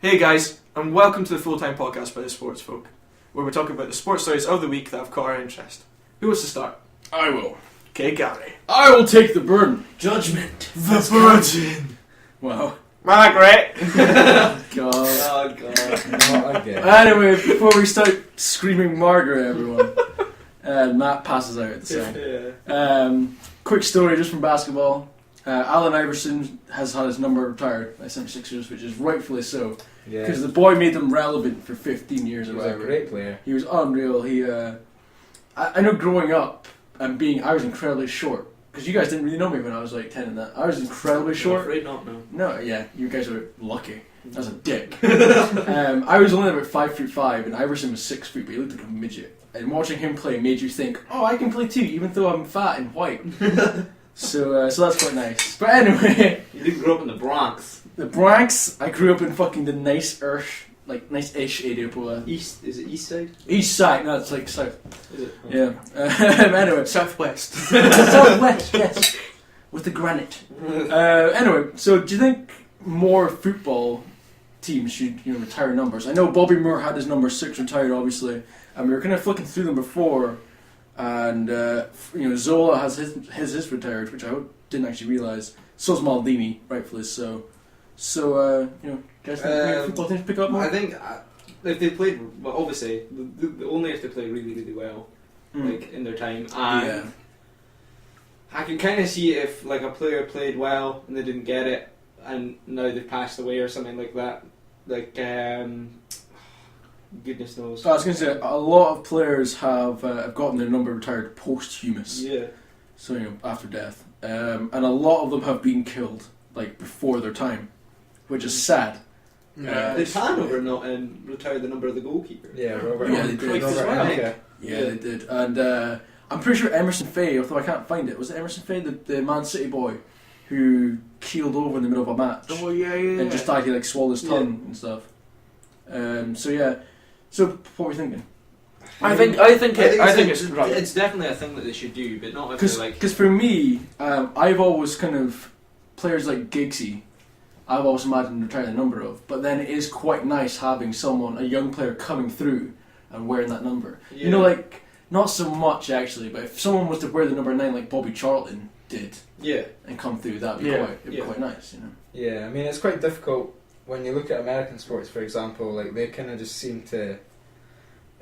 Hey guys, and welcome to the full-time podcast by the Sports Folk, where we're talking about the sports stories of the week that have caught our interest. Who wants to start? I will. Okay, Gary. I will take the burden. Judgment. The Virgin. Wow. Margaret. God. Oh god. Not again. Anyway, before we start screaming Margaret, everyone, Matt passes out at the same. Yeah. Quick story just from basketball. Allen Iverson has had his number retired by 76ers, which is rightfully so. Yeah. Because the boy made them relevant for 15 years He or was a whatever. great player. He was unreal. I know growing up and I was incredibly short. Because you guys didn't really know me when I was like 10 and that. I was incredibly I'm short. afraid not, no. No, yeah, you guys are lucky. I was a dick. I was only about 5'5", and Iverson was 6 feet, but he looked like a midget. And watching him play made you think, oh, I can play too, even though I'm fat and white. So that's quite nice. But anyway, You didn't grow up in the Bronx. the Bronx. I grew up in fucking the nice-ish area, of Is it East Side? East side. No, it's like south. Is it? Oh. Yeah. Anyway, Southwest. southwest. Yes, with the granite. Anyway, so do you think more football teams should retire numbers? I know Bobby Moore had his number 6 retired, obviously, and we were kind of flicking through them before, and Zola has his retired, which I didn't actually realise. So's Maldini, rightfully so. So guys think football teams pick up more? I think if they played, well, obviously, only if they play really, really well, like in their time. And Yeah. I can kind of see if like a player played well and they didn't get it, and now they've passed away or something like that. Like, goodness knows. I was going to say, a lot of players have gotten their number retired posthumous. Yeah. So, after death. And a lot of them have been killed, like, before their time, which is sad. Did Hanover not retire the number of the goalkeeper? Yeah, Robert. Yeah, they did. Cruyff as Robert well. Enke. Yeah, they did. And I'm pretty sure Emerson Faye, although I can't find it, was it Emerson Faye, the Man City boy, who keeled over in the middle of a match? Oh, yeah. And just died, he, like, swallowed his tongue and stuff. So, yeah. So, what were you thinking? I think it's right. It's definitely a thing that they should do, but not if they're like. Because for me, I've always kind of players like Giggsy, I've always imagined retiring a number of. But then it is quite nice having a young player coming through and wearing that number. Yeah. Like not so much actually, but if someone was to wear the number 9 like Bobby Charlton did, Yeah. and come through, that'd be quite nice, Yeah, I mean, it's quite difficult when you look at American sports, for example. Like, they kind of just seem to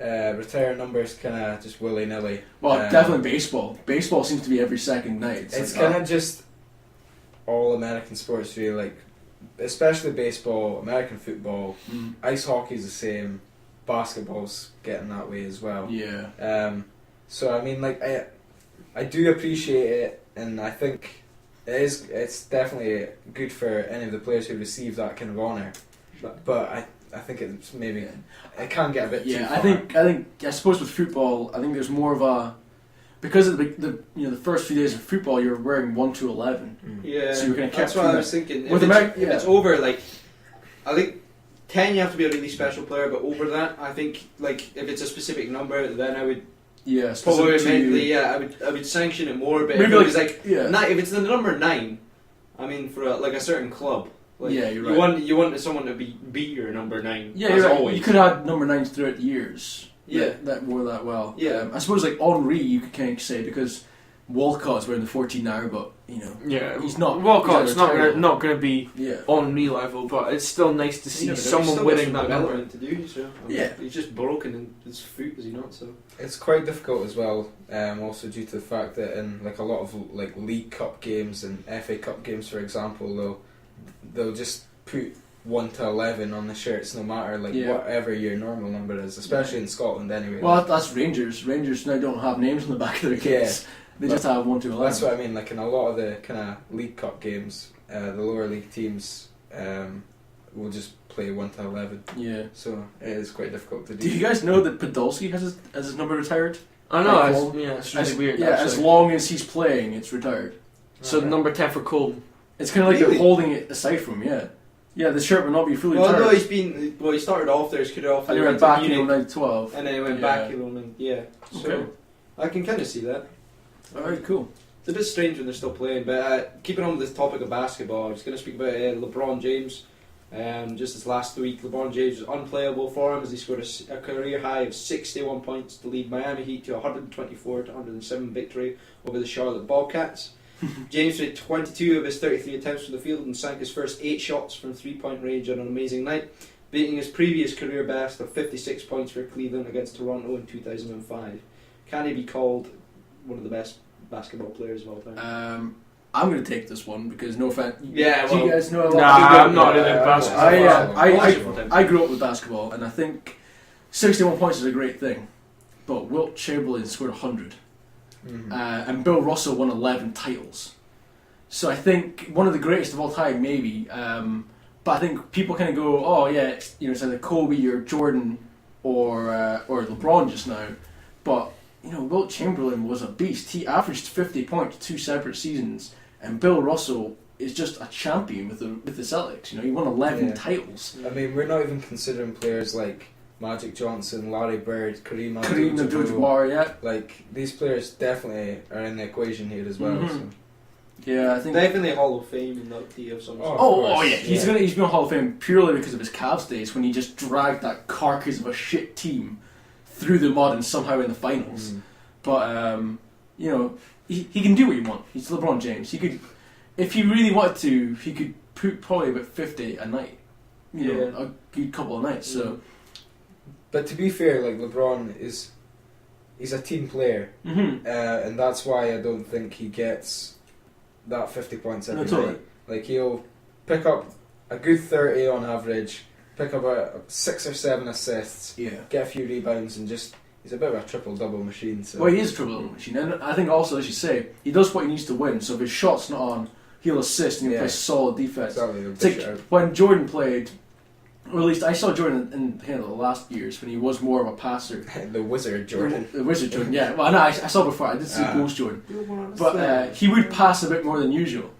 retire numbers kind of just willy-nilly. Well, definitely baseball. Baseball seems to be every second night. It's kind of just all American sports, really. Like, especially baseball, American football, ice hockey's the same, basketball's getting that way as well. Yeah. So I mean, like, I do appreciate it, and I think it's definitely good for any of the players who receive that kind of honour. But I think it's maybe it can get a bit too far. I suppose with football, I think there's more of a, because of the first few days of football, you're wearing 1 to 11. Yeah. So you're gonna That's keep what I was thinking. With If it's over, like, I think 10 you have to be a really special player, but over that, I think, like, if it's a specific number, then I would probably mentally, I would sanction it more. But maybe if it was like yeah. if it's the number 9, I mean, for a certain club. Like, yeah, you're right. You want someone to beat your number 9. Yeah, as you're right. always. You could have number 9s throughout the years. Yeah. That wore that well. Yeah. I suppose like Henri, you could kind of say, because Walcott's wearing the 14 now, but Yeah, he's not. Walcott's not retired. going to be on me level, but it's still nice to see There's someone still winning some that number. development to do. So I mean, Yeah. he's just broken in his foot, is he not? So It's quite difficult as well, also due to the fact that in like a lot of like League Cup games and FA Cup games, for example, they'll just put 1 to 11 on the shirts, no matter whatever your normal number is, especially in Scotland anyway. Well, that's Rangers. Rangers now don't have names on the back of their kits. They just have 1 to 11. That's what I mean. Like, in a lot of the kind of League Cup games, the lower league teams will just play 1 to 11. Yeah. So it is quite difficult to do. Do you guys know that Podolski has his number retired? I know, Like, it's really weird. Yeah, actually. as long as he's playing, it's retired. So number 10 for Colton. It's kind of like Really? they're holding it aside from him, yeah. Yeah, the shirt will not be fully well, retired. no, he started off there, his career off And there, he went to back Munich, in 2012. and then he went back in and so Okay. I can kind of see that. Alright, cool. It's a bit strange when they're still playing, but keeping on with this topic of basketball, I was going to speak about LeBron James. Just this last week, LeBron James was unplayable for him as he scored a career high of 61 points to lead Miami Heat to a 124-107 victory over the Charlotte Bobcats. James made 22 of his 33 attempts from the field and sank his first 8 shots from 3-point range on an amazing night, beating his previous career best of 56 points for Cleveland against Toronto in 2005. Can he be called one of the best basketball players of all time? I'm going to take this one because no offense. Yeah, do you guys know a lot? Nah, I'm not into basketball. I grew up with basketball, and I think 61 points is a great thing. But Wilt Chamberlain scored 100, and Bill Russell won 11 titles. So I think one of the greatest of all time, maybe. But I think people kind of go, oh yeah, it's either Kobe or Jordan or LeBron just now. But Wilt Chamberlain was a beast. He averaged 50 points 2 separate seasons. And Bill Russell is just a champion with the Celtics. He won 11 titles. I mean, we're not even considering players like Magic Johnson, Larry Bird, Kareem Abdul-Jabbar. Yeah, like these players definitely are in the equation here as well. So. Yeah, I think definitely Hall of Fame in that D of some sort. Oh yeah, he's been Hall of Fame purely because of his Cavs days when he just dragged that carcass of a shit team through the mud and somehow in the finals. But he can do what he wants. He's LeBron James. He could, if he really wanted to, he could put probably about 50 a night. A good couple of nights. So, but to be fair, like LeBron he's a team player, and that's why I don't think he gets that 50 points every night. Like he'll pick up a good 30 on average, pick up a 6 or 7 assists, get a few rebounds, and just. He's a bit of a triple-double machine. So. Well, he is a triple-double machine. And I think also, as you say, he does what he needs to win. So if his shot's not on, he'll assist and he'll play solid defense. Exactly. It's like when Jordan played, or at least I saw Jordan in kind of the last years when he was more of a passer. The Wizard Jordan. The Wizard Jordan, yeah. Well, no, I saw before. I did see Ghost Jordan. But he would pass a bit more than usual.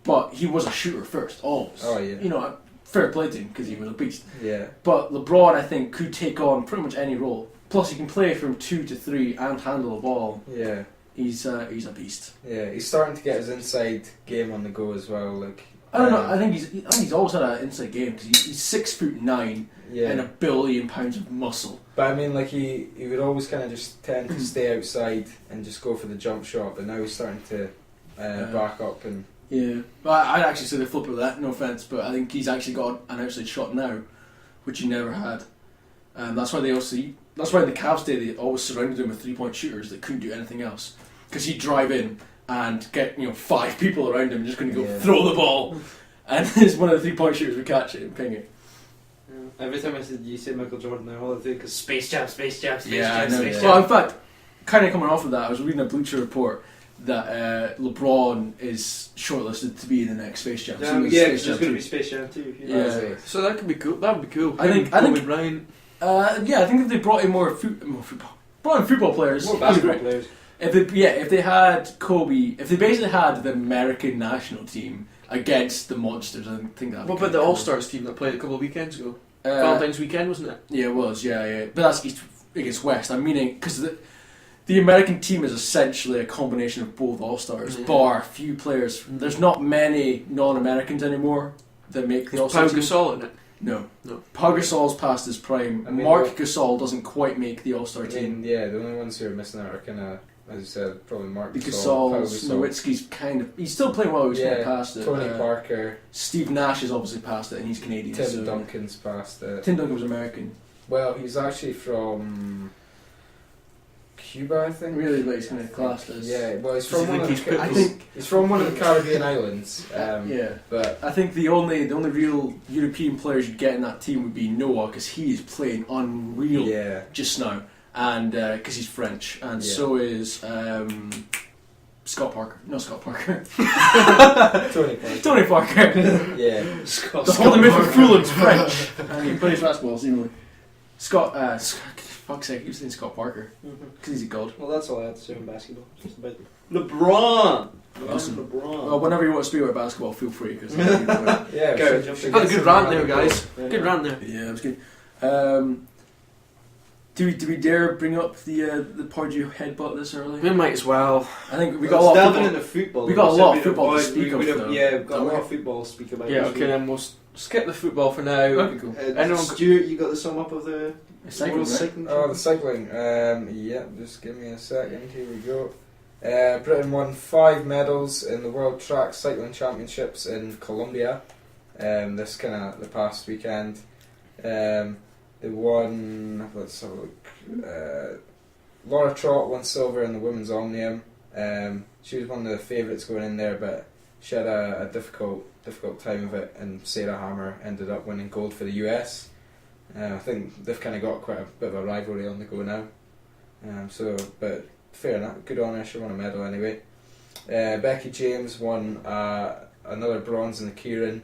But he was a shooter first, always. Oh, yeah. Fair play to him because he was a beast. Yeah. But LeBron, I think, could take on pretty much any role. Plus, he can play from 2 to 3 and handle the ball. Yeah, he's a beast. Yeah, he's starting to get his inside game on the go as well. Like I don't know. I think he's always had an inside game because he's 6'9" and £1 billion of muscle. But I mean, like he would always kind of just tend to stay outside and just go for the jump shot. But now he's starting to back up and. Yeah, well, I'd actually say the flip of that. No offense, but I think he's actually got an outside shot now, which he never had. That's why That's why in the Cavs day they always surrounded him with 3-point shooters that couldn't do anything else. Because he'd drive in and get 5 people around him just going to go throw the ball, and one of the 3-point shooters would catch it and ping it. Every time you say Michael Jordan, I all I think is Space Jam. Well, in fact, kind of coming off of that, I was reading a Bleacher Report that LeBron is shortlisted to be in the next Space Jam. Because there's going to be Space Jam 2. Yeah. So that could be cool. That would be cool. I think Bryant. I think if they brought in more football players, more basketball players. If they had Kobe, if they basically had the American national team against the monsters, I think that. What about the All Stars team that played a couple of weekends ago? Valentine's weekend, wasn't it? Yeah, it was. Yeah. But that's East against West. I'm meaning because the American team is essentially a combination of both All Stars, bar a few players. There's not many non-Americans anymore that make the All Stars. Pau Gasol in it. No. Pau Gasol's past his prime. Mark Gasol doesn't quite make the All-Star team. Yeah, the only ones who are missing out are kind of, as you said, probably Mark Gasol. Nowitzki's he's still playing well. He's kind of past it. Tony Parker. Steve Nash is obviously past it, and he's Canadian. Tim Duncan's past it. Tim Duncan was American. Well, he's actually from Cuba, I think. Really, but he's kind of classed as. Yeah, well, he's from he's from one of the Caribbean islands. But I think the only real European players you'd get in that team would be Noah, because he is playing unreal just now, and because he's French, and so is Scott Parker. No, Scott Parker. Tony Parker. Yeah. The whole midfield Fulham's French, and he plays basketball seemingly. Fuck's sake, you're saying Scott Parker because he's a god. Well, that's all I have to say on basketball. Just about LeBron. Awesome. LeBron. Well, whenever you want to speak about basketball, feel free. Cause had a good rant there, guys. Good rant there. Yeah, it was good. Do we dare bring up the Purdue headbutt this early? We might as well. I think we got a lot of football. Into football. We got a lot of football to speak of. Yeah, we've got a lot of football to speak about. Yeah, okay, then we'll skip the football for now. Okay, cool. Stuart, you got the sum up of the Cycling, World right? Cycling? Oh, the cycling. Yeah, just give me a second. Here we go. Britain won 5 medals in the World Track Cycling Championships in Colombia. This the past weekend. They won. Let's have a look. Laura Trott won silver in the women's omnium. She was one of the favourites going in there, but she had a difficult time of it, and Sarah Hammer ended up winning gold for the US. I think they've kind of got quite a bit of a rivalry on the go now. But fair enough, good on her, she won a medal anyway. Becky James won another bronze in the keirin.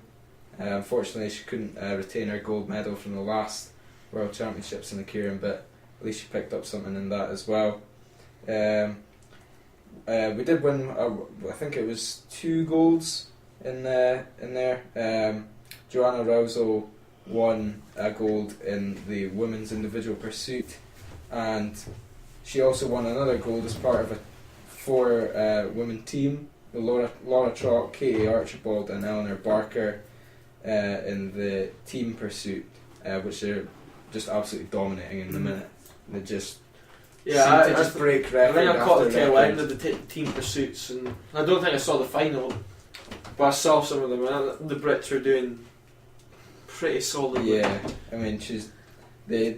Unfortunately, she couldn't retain her gold medal from the last World Championships in the keirin, but at least she picked up something in that as well. We did win, I think it was 2 golds in there. Joanna Rousel won a gold in the women's individual pursuit, and she also won another gold as part of a 4-women team with Laura Trott, Katie Archibald and Eleanor Barker in the team pursuit, which they're just absolutely dominating in the minute. They just break record. I think I caught the tail record. end of the team pursuits, and I don't think I saw the final, but I saw some of them, and the Brits were doing pretty solidly. Yeah, I mean, they're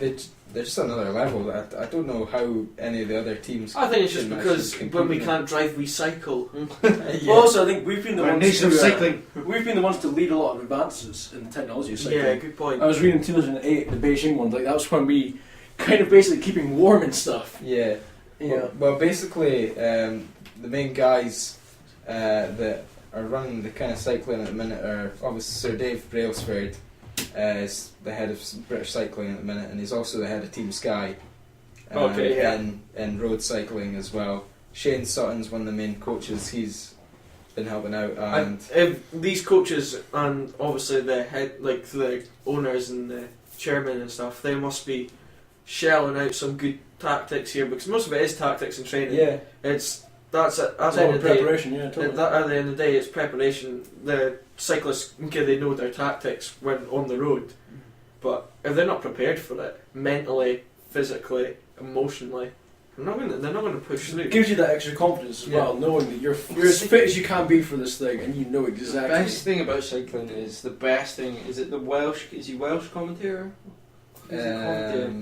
just another level. I don't know how any of the other teams. I think it's just can because actually when we compete. can't drive, we cycle. Well, also, I think we've been the We're a ones nation of to, cycling. we've been the ones to lead a lot of advances in the technology of cycling. Yeah, good point. I was reading 2008, the Beijing one. Like that was when we kind of basically keeping warm and stuff. Yeah. Well, basically, the main guys that are running the kind of cycling at the minute are obviously Sir Dave Brailsford, is the head of British cycling at the minute, and he's also the head of Team Sky. And road cycling as well. Shane Sutton's one of the main coaches. He's been helping out, and if these coaches and obviously the head, like the owners and the chairman and stuff, they must be shelling out some good tactics here, because most of it is tactics and training. yeah, That's It's at the all end of the day. preparation, yeah, totally. At the end of the day, it's preparation. The cyclists, okay, they know their tactics when on the road, but if they're not prepared for it, mentally, physically, emotionally, they're not going to push through. It gives you that extra confidence as Yeah. well, knowing that you're as fit as you can be for this thing, and you know The exactly. best thing about cycling is is it the Welsh? Is he Welsh commentator? Who's the commentator?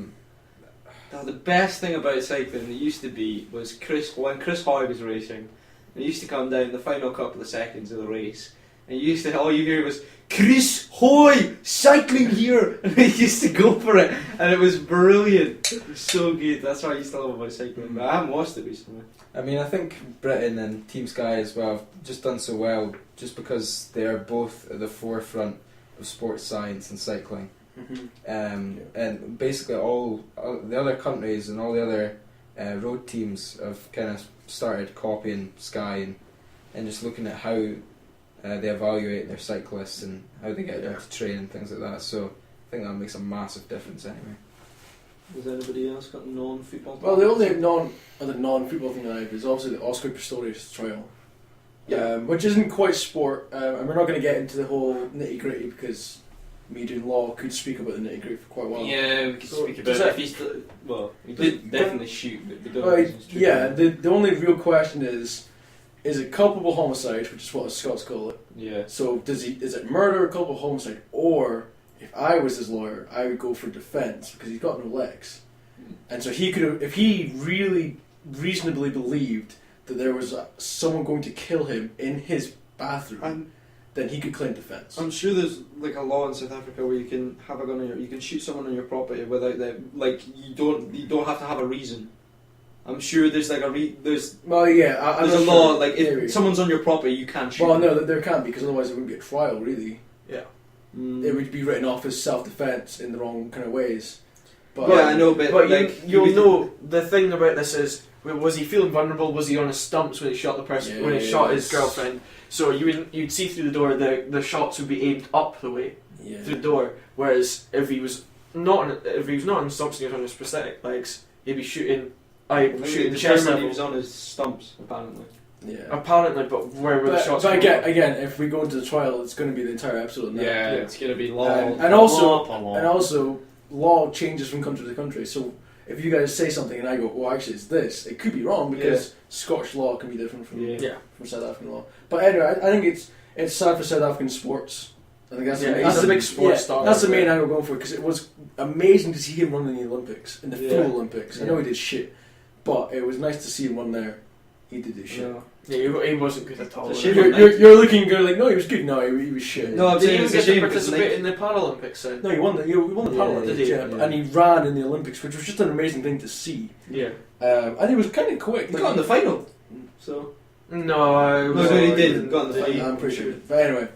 No, the best thing about cycling that used to be was when Chris Hoy was racing. It used to come down the final couple of seconds of the race, and all you hear was Chris Hoy cycling here, and he used to go for it, and it was brilliant. It was so good. That's what I used to love about cycling. But I haven't watched it recently. I mean, I think Britain and Team Sky as well have just done so well just because they are both at the forefront of sports science and cycling. And basically all the other countries and all the other road teams have kind of started copying Sky and just looking at how they evaluate their cyclists and how they get them to train and things like that. So I think that makes a massive difference anyway. Has anybody else got non-football? Well, the only non-football thing I have is obviously the Oscar Pistorius trial, which isn't quite sport, and we're not going to get into the whole nitty gritty because me doing law could speak about the nitty gritty for quite a while. Yeah, we could So speak about does it. that- If he's he did definitely shoot, but we don't know Right, if it's true. yeah, the only real question is it culpable homicide, which is what the Scots call it. Yeah. So is it murder or culpable homicide? Or if I was his lawyer, I would go for defence because he's got no legs, and so he could have, if he really reasonably believed that there was someone going to kill him in his bathroom, then he could claim defence. I'm sure there's like a law in South Africa where you can have a gun on you can shoot someone on your property without them. Like you don't have to have a reason. I'm sure there's like there's Well, yeah, there's a law like if Maybe. someone's on your property you can't shoot. Well, them. no, there can't be because otherwise it wouldn't be a trial, really. Yeah. It would be written off as self-defence in the wrong kind of ways. But Yeah, I know, but like you'll know the thing about this is, was he feeling vulnerable? Was he on his stumps when he shot the person? When he shot his girlfriend? So you'd see through the door. The shots would be aimed up the way through the door. Whereas if he was not on his stumps and he was on his prosthetic legs, he'd be shooting. Shooting the chest He level. was on his stumps apparently. Yeah. Apparently, but where were the shots? But again, if we go into the trial, it's going to be the entire episode. Yeah, it's going to be law. And also, law changes from country to country. So if you guys say something and I go, "Oh, actually, it's this," it could be wrong because Scottish law can be different from South African law. But anyway, I think it's sad for South African sports. I think that's that's a big sports star. That's the main angle going for it because it was amazing to see him run in the Olympics, in the full Olympics. I know he did shit, but it was nice to see him run there. He did this shit. Yeah, he wasn't good at all. You're looking good like, no, he was good. No, he was shit. No, I'm saying he didn't get to participate in the Paralympics then. No, he won the Paralympics, and he ran in the Olympics, which was just an amazing thing to see. Yeah. And it was kind of quick. He got in the final. So No, he didn't. He got in the final. I'm pretty sure. But anyway.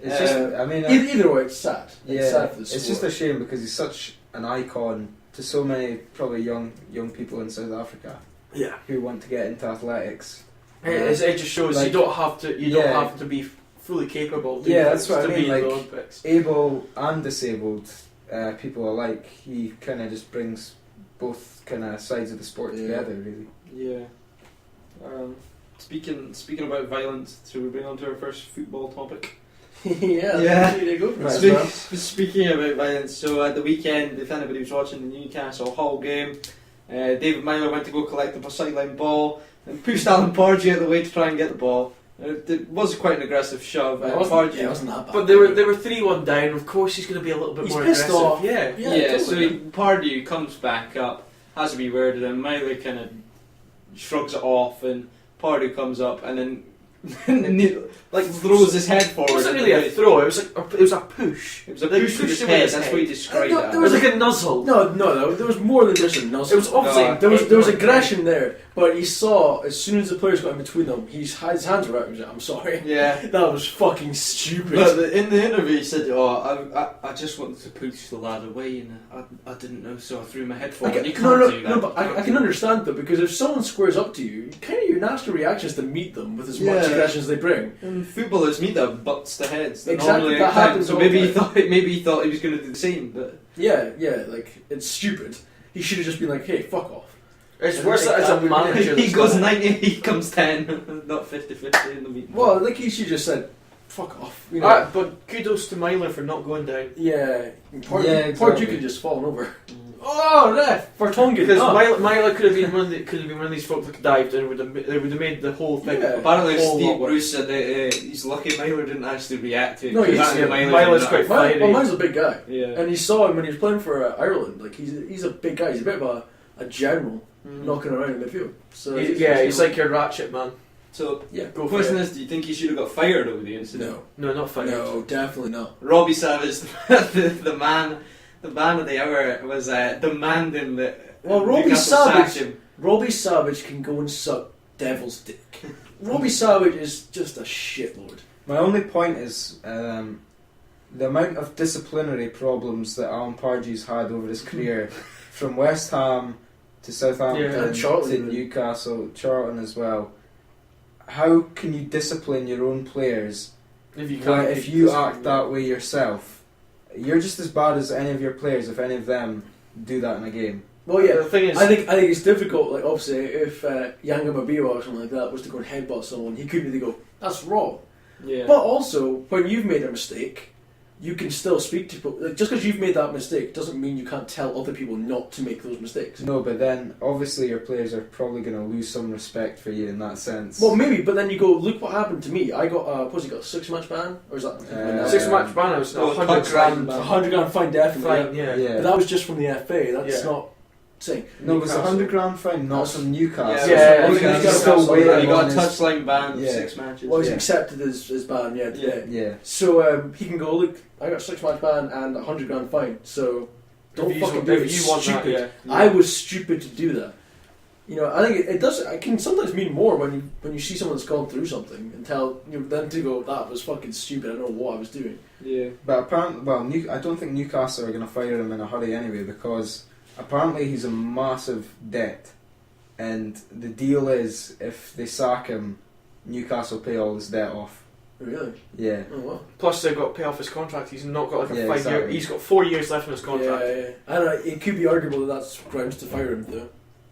It's just, I mean, either way, it's sad. It's sad for the sport. It's just a shame because he's such an icon to so many probably young people in South Africa. Yeah, who want to get into athletics. It just shows you don't have to. You don't have to be fully capable. That's what I mean. Be like in the Olympics. Able and disabled people alike. He kind of just brings both kind of sides of the sport together, really. Yeah. Speaking about violence, should we bring on to our first football topic? Speaking about violence, so at the weekend, if anybody was watching the Newcastle Hull game, David Meyler went to go collect the sideline ball and pushed Alan Pardew out of the way to try and get the ball. It was quite an aggressive shove. It wasn't that bad. But they were 3-1 down. Of course, he's going to be a little bit more pissed aggressive. Off. Yeah. Totally. So Pardew comes back up, has a wee word, and then Meyler kind of shrugs it off, and Pardew comes up, and then throws his head forward. It wasn't really a throw. It was a push. It was a push with his head. That's what he described it. It was like a nuzzle. No, there was more than just a nuzzle. It was obviously there was aggression there, but he saw as soon as the players got in between them, his hands were out. He was like, "I'm sorry." Yeah, that was fucking stupid. But in the interview, he said, I just wanted to push the lad away, and I didn't know, so I threw my head forward." No, but I can understand that because if someone squares up to you, kind of your natural reaction is to meet them with as much aggression as they bring. And footballers meet their butts to heads. Exactly, that happens. So maybe he thought he was going to do the same. But like it's stupid. He should have just been like, "Hey, fuck off." It's worse as a manager. He goes 90, he comes 10, not 50-50 in the meeting. Well, like he should just said, "Fuck off." You know? But kudos to Meyler for not going down. Yeah, exactly. Pardew could just fallen over. Oh, ref for Tonga. Because Meyler could have been one of these folk that dived and it would have made the whole thing. Yeah. Apparently, Steve Bruce said that he's lucky Meyler didn't actually react to it. No, Meyler's quite fiery. Meyler's a big guy. Yeah. And you saw him when he was playing for Ireland. Like he's a big guy. He's a bit of a general knocking around in midfield. So he's like your ratchet man. So go question is, do you think he should have got fired over the incident? No, not fired. No, definitely not. Robbie Savage, the man of the hour, was demanding that. Well, Robbie Savage can go and suck devil's dick. Robbie Savage is just a shitlord. My only point is the amount of disciplinary problems that Alan Pardew's had over his career, from West Ham to Southampton to Newcastle, Charlton as well. How can you discipline your own players if you act that way yourself? You're just as bad as any of your players if any of them do that in a game. Well, yeah, the thing is, I think it's difficult. Like obviously, if Yanga Mabiwa or something like that was to go and headbutt someone, he couldn't really go, "That's wrong." Yeah. But also, when you've made a mistake, you can still speak to people. Like, just because you've made that mistake doesn't mean you can't tell other people not to make those mistakes. No, but then obviously your players are probably going to lose some respect for you in that sense. Well, maybe, but then you go, look what happened to me. I got a 6-match ban, or is that 6-match ban? It was $100,000. $100,000 fine, definitely. Yeah. But that was just from the FA. That's not saying. No, it was $100,000 fine, not from Newcastle. Yeah, he got a touchline ban for 6 matches. Well, he's accepted his ban, today. Yeah. So he can go, look, I got a 6-match ban and $100,000 fine. So don't fucking do it. If you want stupid. that, I was stupid to do that. You know, I think it does. It can sometimes mean more when you see someone that's gone through something and tell them to go, that was fucking stupid. I don't know what I was doing. Yeah. But apparently, I don't think Newcastle are going to fire him in a hurry anyway, because apparently he's a massive debt, and the deal is if they sack him, Newcastle pay all his debt off. Really? Yeah. Oh wow. Plus they've got to pay off his contract. He's not got like a 5 year. Exactly. He's got 4 years left in his contract. Yeah. I don't know. It could be arguable that that's grounds to fire him though.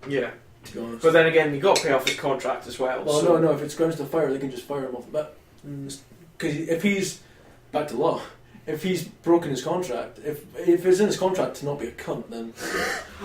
Yeah. to be honest. But then again, you got to pay off his contract as well. Well, so. no, if it's grounds to fire, they can just fire him off the bat. Because if he's back to law, if he's broken his contract, if it's in his contract to not be a cunt, then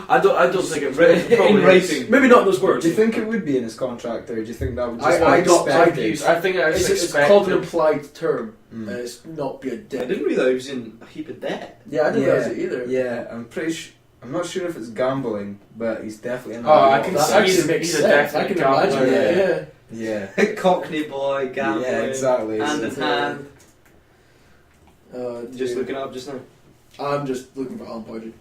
I don't think it probably in writing. maybe not those words. Do you think it would be in his contract, or do you think that would just I be don't- expected? I think It's called an implied term, and it's not be a I dick. didn't realise he was in a heap of debt. Yeah, I didn't realize it either. Yeah, I'm pretty sure. I'm not sure if it's gambling, but he's definitely in. Oh, I the can That see actually he's makes a sense. I definite can imagine gambler, that. Yeah, Cockney boy, gambling, yeah, exactly. hand in So- hand. Yeah. Just looking it up just now. I'm just looking for Alan Pardew.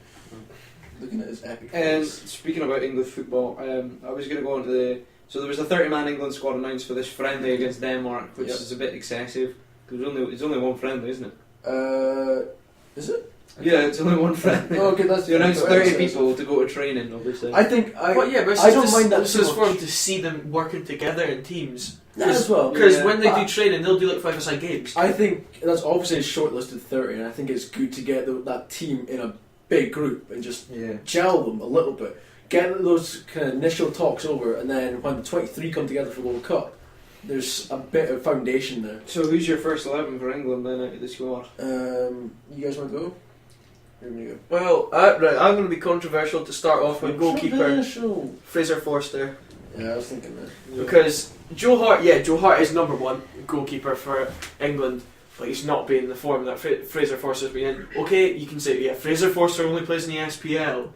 Looking at his epic. And face. speaking about English football, I was going to go on to the. So there was a 30-man England squad announced for this friendly against Denmark, which Yep. is a bit excessive. Because it's only one friendly, isn't it? Is it? Yeah, it's only one friendly. Oh, okay, that's You announced 30 that's- people to go to training, obviously. I think But yeah, but it's I don't just, mind that it's too just for much. them to see them working together in teams. that as well. Because Yeah. when they do But- training, they'll do like 5-a-side games. I think that's obviously a shortlisted 30, and I think it's good to get that team in a big group and just Yeah. gel them a little bit. Get those kind of initial talks over, and then when the 23 come together for the World Cup, there's a bit of foundation there. So who's your first 11 for England then out of the squad? You guys want to go? Here we go. Well, right, I'm going to be controversial to start off with goalkeeper Controversial. Fraser Forster. Yeah, I was thinking that. Because Joe Hart is number one goalkeeper for England, but he's not been in the form that Fraser Forster's been in. Okay, you can say, yeah, Fraser Forster only plays in the SPL,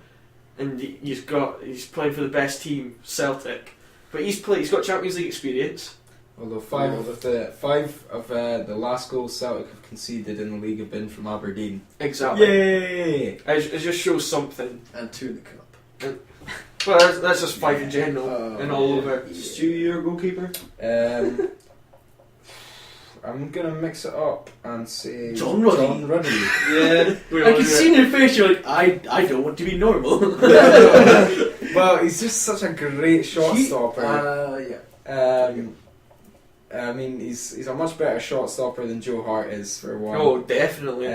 and he's playing for the best team, Celtic, but he's got Champions League experience. Although five of the last goals Celtic have conceded in the league have been from Aberdeen. Exactly. Yay! It just shows something. And 2 in the cup. Well, that's just 5 in general and all over. Stu, your goalkeeper? I'm gonna mix it up and say John Ruddy. John Ruddy. Yeah. I can see in your face you're like, I don't want to be normal. Well, he's just such a great shot stopper. Yeah. I mean, he's a much better shot stopper than Joe Hart is, for one. Oh, definitely.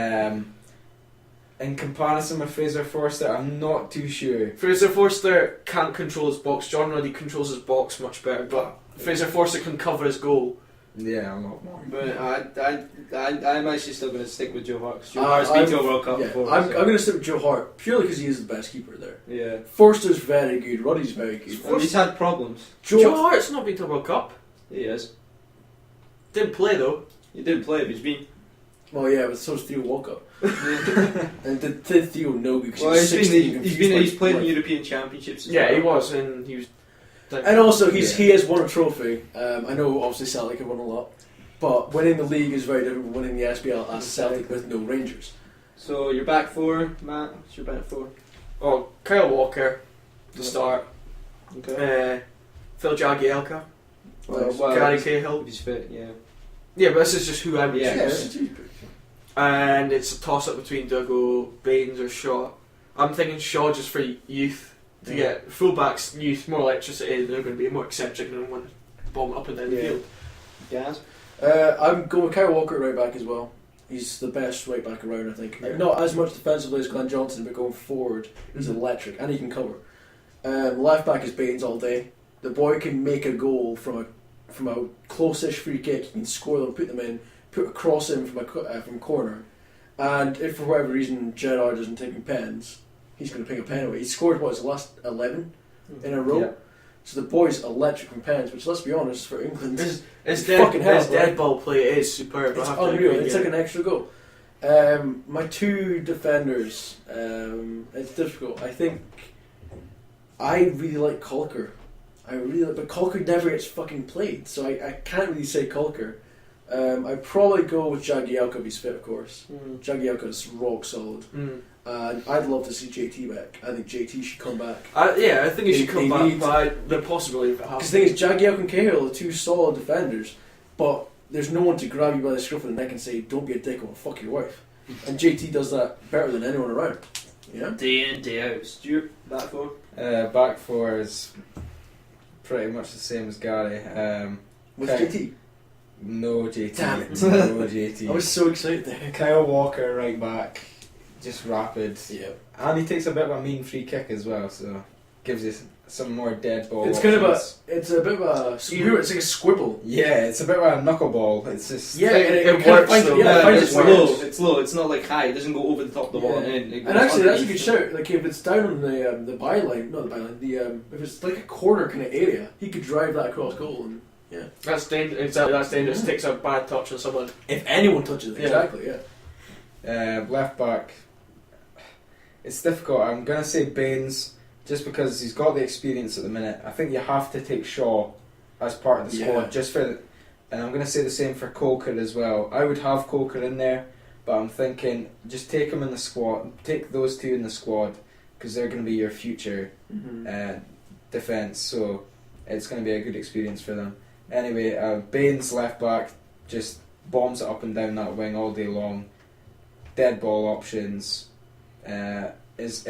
In comparison with Fraser Forster, I'm not too sure. Fraser Forster can't control his box. John Ruddy controls his box much better, but Fraser Forster can cover his goal. Yeah, a lot more. But I'm actually still going to stick with Joe Hart. 'Cause Joe Hart's been to a World Cup before. I'm so. going to stick with Joe Hart purely because he is the best keeper there. Yeah. Forster's very good. Ruddy's very good. And he's had problems. Joe Hart's not been to a World Cup. He is. Didn't play though. He did play, but he's been. Well, yeah, but so's Theo Walcott. And did Theo know because Well, he's 16? he's played in European Championships. As Yeah, well. he was, and he was. And also, he has won a trophy. I know, obviously, Celtic have won a lot, but winning the league is very different from winning the SPL as Celtic with no Rangers. So your back four, Matt. What's your back four? Oh, Kyle Walker, to start. Okay. Phil Jagielka, Gary Cahill. If he's fit, yeah. Yeah, but this is just who I would Yeah. choose. And it's a toss up between Dougal, Baines, or Shaw. I'm thinking Shaw just for youth. To get fullbacks, youth, more electricity, they're going to be more eccentric and want to bomb up and down the field. Gaz? I'm going with Kyle Walker at right back as well. He's the best right back around, I think. Like, not as much defensively as Glenn Johnson, but going forward, he's electric and he can cover. Left back is Baines all day. The boy can make a goal from a close-ish free kick. He can score them, put them in, put a cross in from corner. And if for whatever reason Gerrard doesn't take any pens, he's going to pick a pen away. He scored his last 11 in a row. Yeah. So the boy's electric from pens, which, let's be honest, for England, His fucking hell, dead ball play is superb. it's I have to unreal. agree, It's yeah. like an extra goal. My 2 defenders, it's difficult. I think I really like Colker. But Colker never gets fucking played, so I can't really say Colker. I'd probably go with Jagielka if he's fit, of course. Jagielka's rock solid. And I'd love to see JT back. I think JT should come back. Yeah, I think he should come They back, need- but the possibility of it Because happening. the thing is, Jagielka and Cahill are 2 solid defenders, but there's no one to grab you by the scruff of the neck and say, don't be a dick, I want to fuck your wife. And JT does that better than anyone around. You know? Day in, day out. Stuart, back four? Back four is pretty much the same as Gary. With Okay. JT. No JT. Damn it. No JT. I was so excited there. Kyle Walker right back, just rapid. Yeah. And he takes a bit of a mean free kick as well, so gives you some more dead ball. It's options. it's a bit of a it's like a squibble. Yeah, it's a bit of a knuckleball. It's just it works finds though. it finds it's its way. low. It's low. It's not like high. It doesn't go over the top of the ball Yeah. and in. It goes And actually, that's a underneath. good shout. Like if it's down on the byline, not the byline, if it's like a corner kind of area, he could drive that across goal. And That's dangerous. Exactly, that's dangerous. Takes a bad touch on someone. if anyone touches it, Yeah. exactly, left back. It's difficult. I'm gonna say Baines just because he's got the experience at the minute. I think you have to take Shaw as part of the squad Yeah. just for. And I'm gonna say the same for Coker as well. I would have Coker in there, but I'm thinking just take him in the squad. Take those two in the squad because they're gonna be your future defence. So it's gonna be a good experience for them. Anyway, Baines left back just bombs it up and down that wing all day long. Dead ball options. His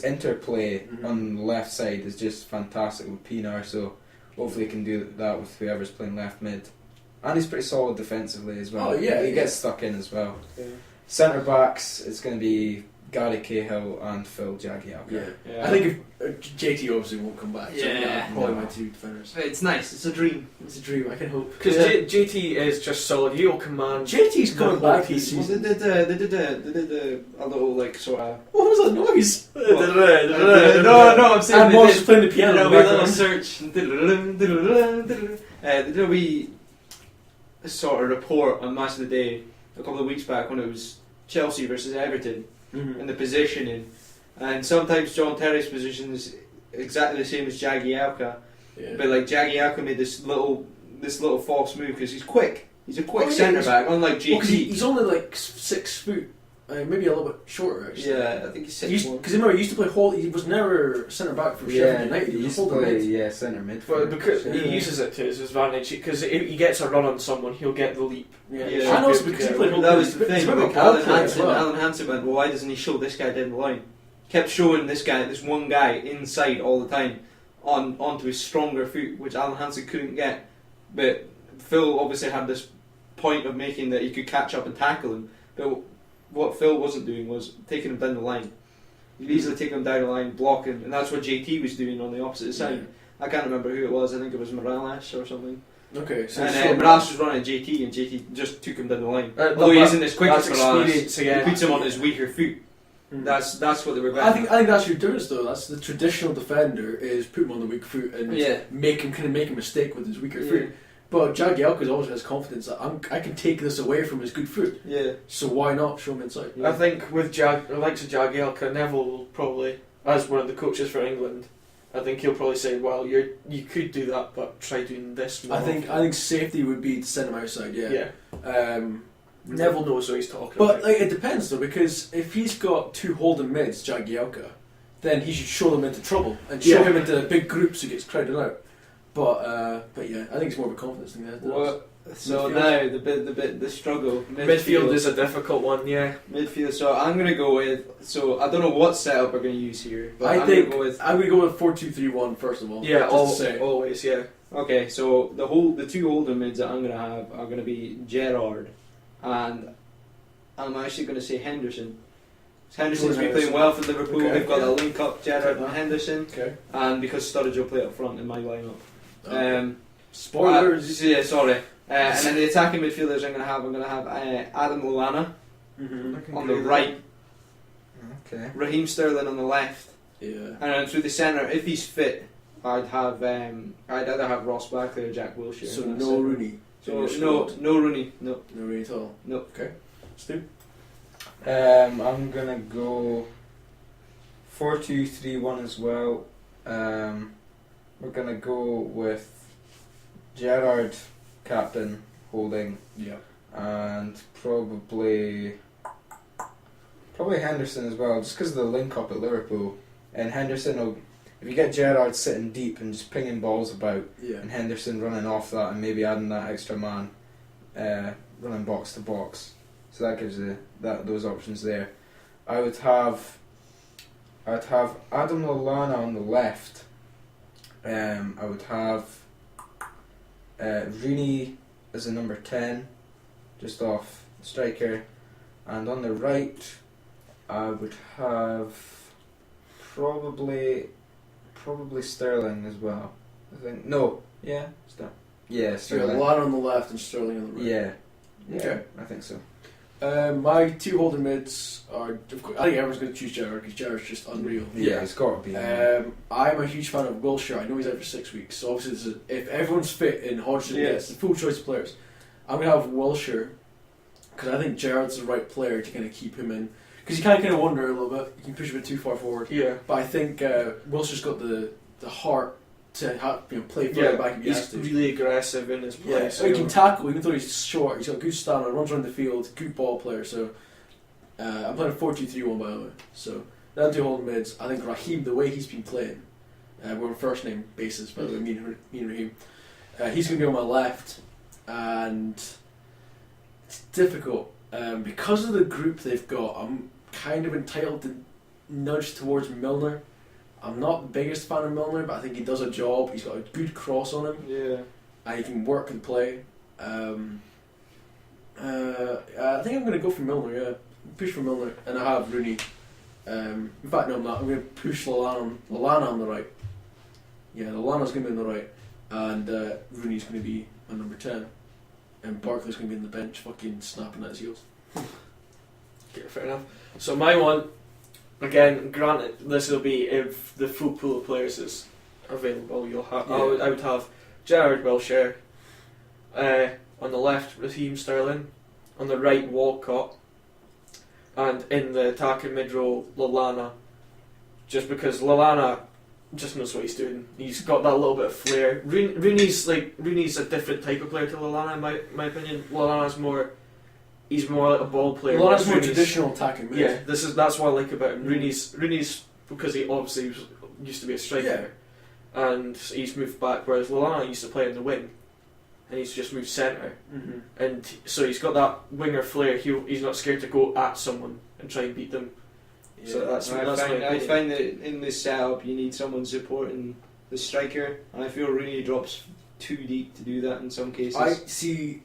interplay on the left side is just fantastic with Pinar, so hopefully he can do that with whoever's playing left mid. And he's pretty solid defensively as well. Oh, yeah, he yeah. gets stuck in as well. Yeah. Centre backs, it's going to be Gary Cahill and Phil Jagielka. I think if JT obviously won't come back. So Yeah. probably my two defenders. It's nice. It's a dream. It's a dream. I can hope. Because JT is just solid. He'll command. JT's coming back whole this Well, season. they did a little like sort of. What was that noise? No, I'm saying And they Moss did- playing the piano. You in know, the we little background. search. They did a wee sort of report on Match of the Day a couple of weeks back when it was Chelsea versus Everton and the positioning. And sometimes John Terry's position is exactly the same as Jagielka, Yeah. but like Jagielka made this little false move because he's quick. He's a quick Oh, yeah, centre he's- back, unlike Well, 'cause JT. he's only like 6 foot, maybe a little bit shorter actually. Yeah, I think he's 6'1". Because remember, he used to play hold. He was never centre back for Sheffield United. he He was used to holding play mid. centre mid. But because Yeah. he uses it to his advantage, because if he gets a run on someone, he'll get the leap. Yeah. Yeah. And also because he played That was the he's thing. a bit of a Like ball Alan player as Hansen, well. Alan Hansen went, well, why doesn't he show this guy down the line? Kept showing this one guy inside all the time onto his stronger foot, which Alan Hansen couldn't get. But Phil obviously had this point of making that he could catch up and tackle him. But what Phil wasn't doing was taking him down the line. He'd easily take him down the line, blocking, and that's what JT was doing on the opposite side. I can't remember who it was. I think it was Morales or something. Okay, so And Morales was running at JT, and JT just took him down the line. No, Although he but isn't as quick that's as Morales, experience he again. puts him on his weaker foot. That's what they were going. I think that's your difference though. That's the traditional defender is put him on the weak foot and Yeah. make a mistake with his weaker foot. But Jagielka always has confidence that I can take this away from his good foot. Yeah. So why not show him inside? I think with the likes of Jagielka, Neville will probably, as one of the coaches for England, I think he'll probably say, well, you could do that, but try doing this more. I think safety would be to send him outside. Yeah. Neville knows what he's talking But about. like it depends though, because if he's got two holding mids, Jagielka, then he should show them into trouble and show him into big groups who gets crowded out. But yeah, I think it's more of a confidence thing. So Midfield. now the struggle. Midfield is a difficult one, yeah. Midfield. So I'm gonna go with. So I don't know what setup we're gonna use here, but I I'm think gonna go with. I would go with 4-2-3-1 first of all. Yeah, just to say. always, yeah. Okay, so the two older mids that I'm gonna have are gonna be Gerrard, and I'm actually gonna say Henderson. Henderson's been playing well for Liverpool. Okay, They've got yeah. a link up, Gerrard and Henderson, Okay. and because Sturridge will play up front in my lineup. Spoilers. Yeah, sorry. And then the attacking midfielders I'm gonna have Adam Lallana on the right, Okay. Raheem Sterling on the left, Yeah. and then through the centre, if he's fit, I'd either have Ross Barkley or Jack Wilshere. So in that no centre. Rooney. So no Rooney, no. No Rooney at all. No. Okay. Stu? I'm gonna go 4-2-3-1 as well. We're gonna go with Gerrard captain holding, Yeah. and probably Henderson as well, just because of the link up at Liverpool. And Henderson will, if you get Gerrard sitting deep and just pinging balls about, Yeah. and Henderson running off that and maybe adding that extra man, running box to box. So that gives you those options there. I would have Adam Lallana on the left. I would have Rooney as a number 10, just off striker, and on the right I would have probably Probably Sterling as well. I think. No. Yeah. Yeah, So you got Sterling. Lallana on the left and Sterling on the right. Yeah. Okay. I think so. My two holding mids are. I think everyone's going to choose Gerrard because Gerrard's just unreal. Yeah, it's got to be. I'm a huge fan of Wilshere. I know he's out for 6 weeks, so obviously if everyone's fit and Hodgson gets the full choice of players, I'm going to have Wilshere because I think Gerrard's the right player to kind of keep him in. Because you kind of wonder a little bit. You can push a bit too far forward. Yeah. But I think Wilshere's got the heart to play further back if he has He's to. really aggressive in his play. Yeah, so he can tackle even though he's short. He's got good stamina, runs around the field, good ball player. So I'm playing a 4-2-3-1 by the way. So them two holding mids. I think Raheem, the way he's been playing, we're on first name basis by the way. Me and Raheem. He's going to be on my left, and it's difficult because of the group they've got. I'm kind of entitled to nudge towards Milner. I'm not the biggest fan of Milner, but I think he does a job. He's got a good cross on him. Yeah. And he can work and play. I think I'm going to go for Milner, yeah. Push for Milner. And I have Rooney. In fact, no, I'm not. I'm going to push Lallana on the right. Yeah, Lallana's going to be on the right. And Rooney's going to be on number 10. And Barkley's going to be on the bench fucking snapping at his heels. Okay, fair enough. So my one, again, granted, this will be if the full pool of players is available. You'll have. Yeah. I would have Gerrard, Wilshere. On the left, Raheem Sterling. On the right, Walcott. And in the attacking mid row, Lallana. Just because Lallana just knows what he's doing. He's got that little bit of flair. Rooney's a different type of player to Lallana, in my opinion. Lallana's more. He's more like a ball player. Lallana's more traditional attacking mid. Yeah, that's what I like about him. Rooney's because he obviously used to be a striker, and he's moved back. Whereas Lallana used to play in the wing, and he's just moved centre, and so he's got that winger flair. He's not scared to go at someone and try and beat them. Yeah. So I find that in this setup you need someone supporting the striker, and I feel Rooney drops too deep to do that in some cases. I see.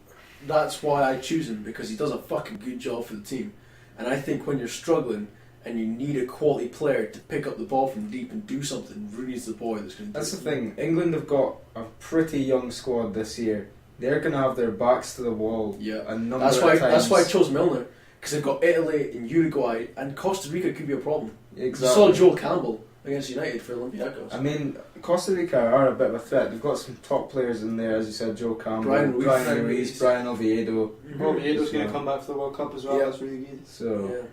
That's why I choose him, because he does a fucking good job for the team. And I think when you're struggling and you need a quality player to pick up the ball from deep and do something, Rooney's the boy that's going to do it. That's the thing. England have got a pretty young squad this year. They're going to have their backs to the wall. Yeah, a number of that's times. why I chose Milner, because they've got Italy and Uruguay, and Costa Rica could be a problem. Exactly. You saw Joel Campbell against United for Olympiacos. I mean, Costa Rica are a bit of a threat. They've got some top players in there, as you said, Joe Campbell, Brian Ruiz, Brian Oviedo. Oviedo's going to come back for the World Cup as well. Yeah. That's really good. So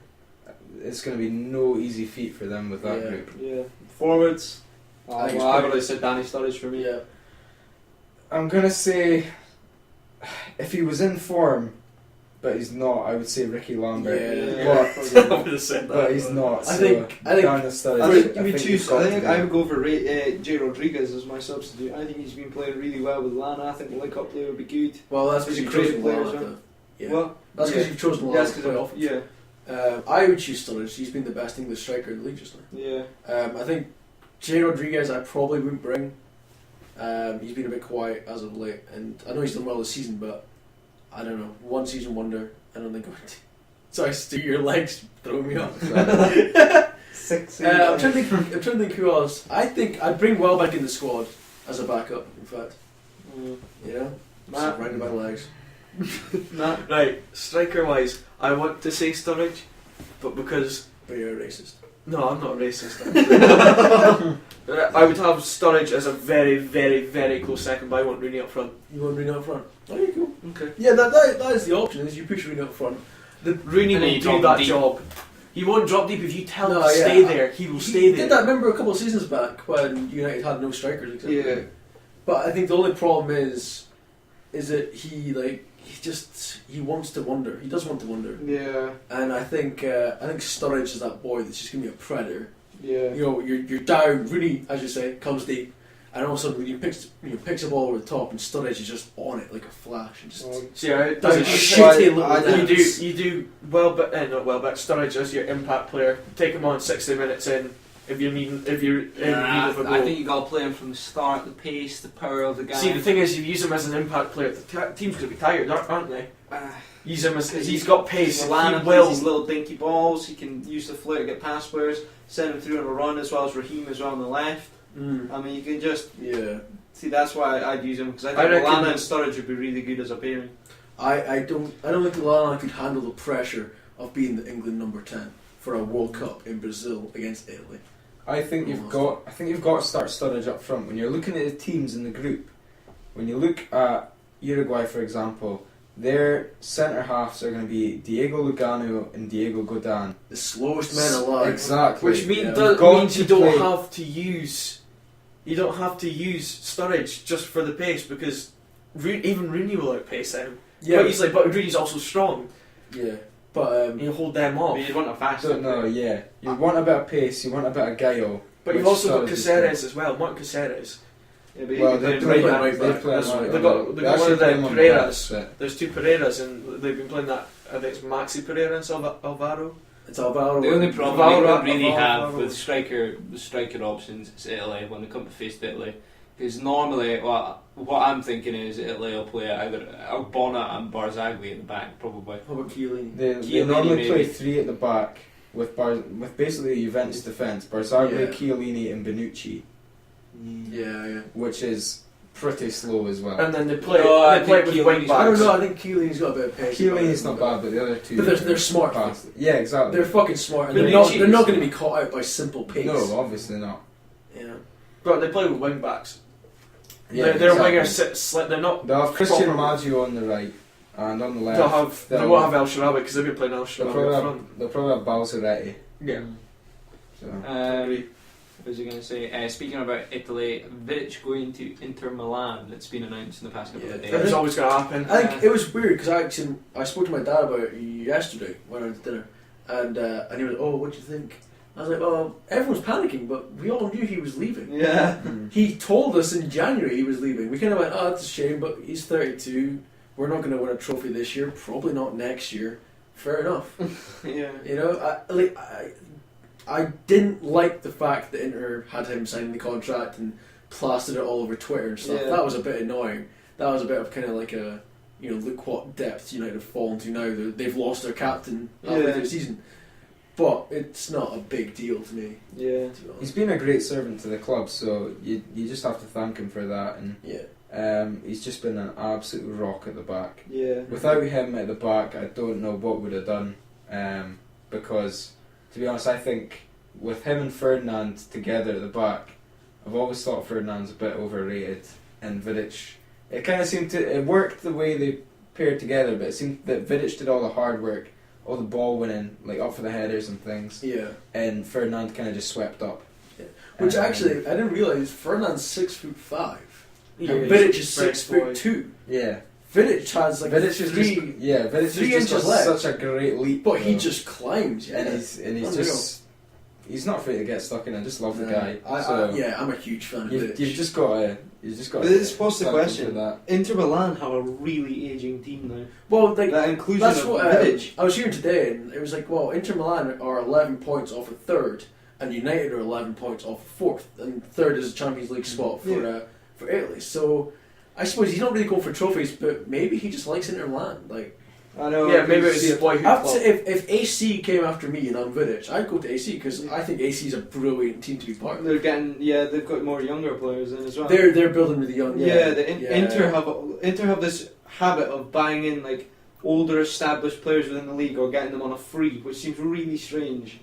it's going to be no easy feat for them with that group. Yeah. Forwards. I think I've already said Danny Sturridge for me. Yeah. I'm going to say, if he was in form, but he's not, I would say Ricky Lambert. I would have said that. But he's not. I think Daniel Sturridge, I would go for Jay Rodriguez as my substitute. I think he's been playing really well with Lana. I think the link-up play would be good. Well, that's because He's you've a chosen great player, Lallana. Yeah. Well, That's because you've chosen Lallana to play off. Yeah. I would choose Sturridge. He's been the best English striker in the league just now. Yeah. I think Jay Rodriguez I probably wouldn't bring. He's been a bit quiet as of late, and I know he's done well this season, but I don't know. One season wonder. I don't think. Sorry, Stu, your legs throwing me off. I'm trying to think who else. I think I'd bring Welbeck in the squad as a backup. In fact, yeah, Matt. surrounded by legs. Matt. Right, striker wise, I want to say Sturridge, but because you're a racist. no, I'm not a racist. I would have Sturridge as a very, very, very close second, but I want Rooney up front. You want Rooney up front? Oh, you go. Okay. Yeah, that is the option. Is you push Rooney up front. Rooney And will then you do drop that deep. job. He won't drop deep if you tell him No, to yeah. stay there. He will stay there. Did that? Remember a couple of seasons back when United had no strikers except Yeah. Rooney? But I think the only problem is that he wants to wonder. He does want to wonder. Yeah. And I think Sturridge is that boy that's just gonna be a predator. Yeah. You know, you're down. Rooney, as you say, comes deep, and all of a sudden Rooney picks a ball over the top, and Sturridge is just on it like a flash and just See, it does a doesn't shitty little dance. you do Welbeck, not Welbeck. Sturridge as your impact player. Take him on 60 minutes in if you're in need of a goal. I think you got to play him from the start. The pace, the power of the guy. See, the thing is, you use him as an impact player. The team's going to be tired, aren't they? Use him as he's got pace. Lallana He plays will. these little dinky balls. He can use the flair to get past players, send him through on a run, as well as Raheem as well on the left. I mean, you can just see. That's why I'd use him, because I think Lallana and Sturridge would be really good as a pairing. I don't think Lallana could handle the pressure of being the England number 10 for a World Cup in Brazil against Italy. I think you've got to start Sturridge up front when you're looking at the teams in the group. When you look at Uruguay, for example, their centre halves are going to be Diego Lugano and Diego Godin, the slowest men alive. Exactly. Which means you don't have to use Sturridge just for the pace, because even Rooney will outpace him. Yeah, quite easily. But Rooney's also strong. Yeah, but you hold them off. But you'd want a fast. You want a bit of pace, you want a bit of guile. But you've also got Caceres as well, Martin Caceres. Yeah, they play right back. They've got one of the Pereiras. There's two Pereiras, and they've been playing that. I think it's Maxi Pereira and Alvaro. It's Alvaro. The only problem we really have with striker options is Italy when they come to face Italy. Because normally, what I'm thinking is Italy will play either Albona and Barzagli at the back, probably. How about Chiellini? They normally play three at the back with basically Juventus defence: Barzagli, Chiellini, and Bonucci. Yeah. Which is pretty slow as well. And then they play with wing backs. I don't know. I think Chiellini's got a bit of pace. Chiellini's not bad, but the other two. But they're smart. Fast. Yeah, exactly. They're fucking smart, and they're not going to be caught out by simple pace. No, obviously not. Yeah. But they play with wing backs. Yeah, their wingers they're not. They'll have Christian Maggio on the right, and on the left they won't have El Shaarawy because they've been playing El Shaarawy up front. They'll probably have Balzaretti. Yeah. So. What was I going to say? Speaking about Italy, Vidic going to Inter Milan. It's been announced in the past couple of days. It's always going to happen. I think it was weird because I spoke to my dad about it yesterday when I went to dinner, and he was like, "Oh, what do you think?" I was like, "Well, everyone's panicking, but we all knew he was leaving." Yeah. He told us in January he was leaving. We kind of went, "Oh, it's a shame, but he's 32. We're not going to win a trophy this year. Probably not next year." Fair enough. Yeah. You know, I didn't like the fact that Inter had him signing the contract and plastered it all over Twitter and stuff. Yeah. That was a bit annoying. That was a bit of kind of like a, look what depths United have fallen to now. They've lost their captain halfway through the season. But it's not a big deal to me. Yeah. He's been a great servant to the club, so you just have to thank him for that. And he's just been an absolute rock at the back. Yeah. Without him at the back, I don't know what would have done. Because, to be honest, I think with him and Ferdinand together at the back, I've always thought Ferdinand's a bit overrated, and Vidic. It kind of seemed it worked the way they paired together, but it seemed that Vidic did all the hard work, all the ball winning, like up for the headers and things. Yeah. And Ferdinand kind of just swept up. Yeah. Which actually, I didn't realise Ferdinand's 6'5", Yeah, and Vidic is very 6'2". Yeah. Vidic has like Vidic is Vidic 3 just inches got left. such a great leap, but he just climbs. Yeah. and he's just. He's not afraid to get stuck in. I just love the guy. I'm a huge fan of Vidic. You've just got to. But this posts the question. That. Inter Milan have a really aging team now. Well, like, that inclusion that's of what Vidic. I was hearing today, and it was like, well, Inter Milan are 11 points off of third, and United are 11 points off of fourth, and third is a Champions League spot for Italy. So I suppose he's not really going for trophies, but maybe he just likes Inter Milan. Like, I know. Yeah, maybe it's a boyhood club. If AC came after me and I'm Vidic, I'd go to AC because I think AC is a brilliant team to be part of. They're getting they've got more younger players in as well. They're building really young. Inter have this habit of buying in like older established players within the league or getting them on a free, which seems really strange.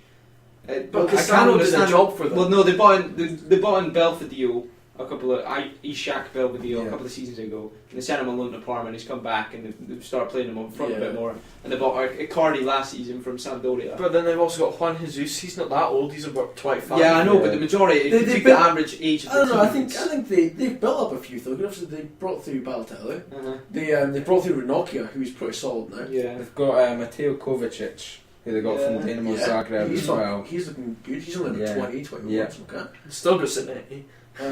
But Campbell did a job for them. Well, no, they bought in Belfodil a couple of Ishak Belvedere a couple of seasons ago, and they sent him on loan to Parma, and he's come back and they've started playing him up front a bit more. And they bought Icardi last season from Sampdoria. But then they've also got Juan Jesus. He's not that old. He's about 25. Yeah, I know, but the majority, if you take the average age of the team, I think they've built up a few though. Obviously, they brought through Balotelli. They brought through Ranocchia, who's pretty solid now. Yeah, they've got Mateo Kovacic, who they got from Dinamo Zagreb as well. He's looking good. He's only 20, 21. Yeah. Okay. Still good sitting at it. He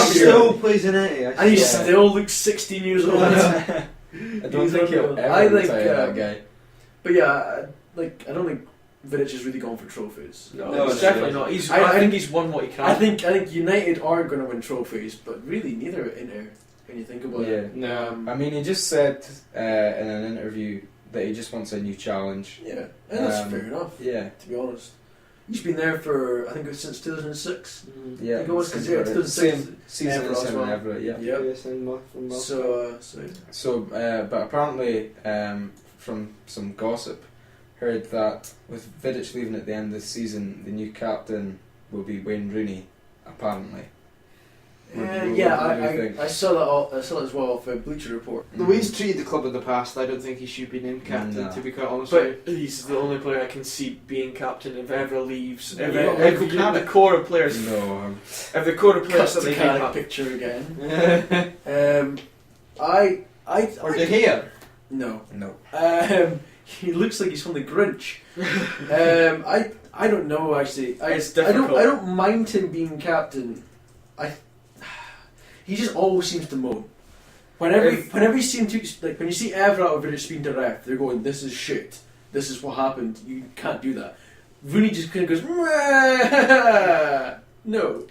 still plays in it, and he still looks 16 years old. I don't think he'll ever retire that guy. But yeah, I don't think Vidic is really going for trophies. No, it's definitely not. I think he's won what he can. I think United are going to win trophies, but really neither are Inter when you think about it. No, I mean, he just said in an interview that he just wants a new challenge. Yeah, and that's fair enough. Yeah, to be honest. He's been there for, I think it was since 2006. Yeah, I think it was, because same 2006 season Everett as as him well. and Everett, yeah. Yep. So But apparently, from some gossip, heard that with Vidic leaving at the end of the season, the new captain will be Wayne Rooney. Apparently. I saw that as well off Bleacher Report. The way he's treated the club in the past, I don't think he should be named captain, No. to be quite honest But with you. he's the only player I can see being captain if ever leaves. If, Yeah, if Michael Carrick. the core of players, No, if the core of players Cuts that the they Carrick have, picture again. Or De Gea. No. no. He looks like he's from the Grinch. I don't know actually. It's I difficult. don't mind him being captain. He just always seems to moan. Whenever you see him when you see Everett or Vidic speaking to ref, they're going, "This is shit. This is what happened. You can't do that." Rooney just kind of goes, "Meh." No.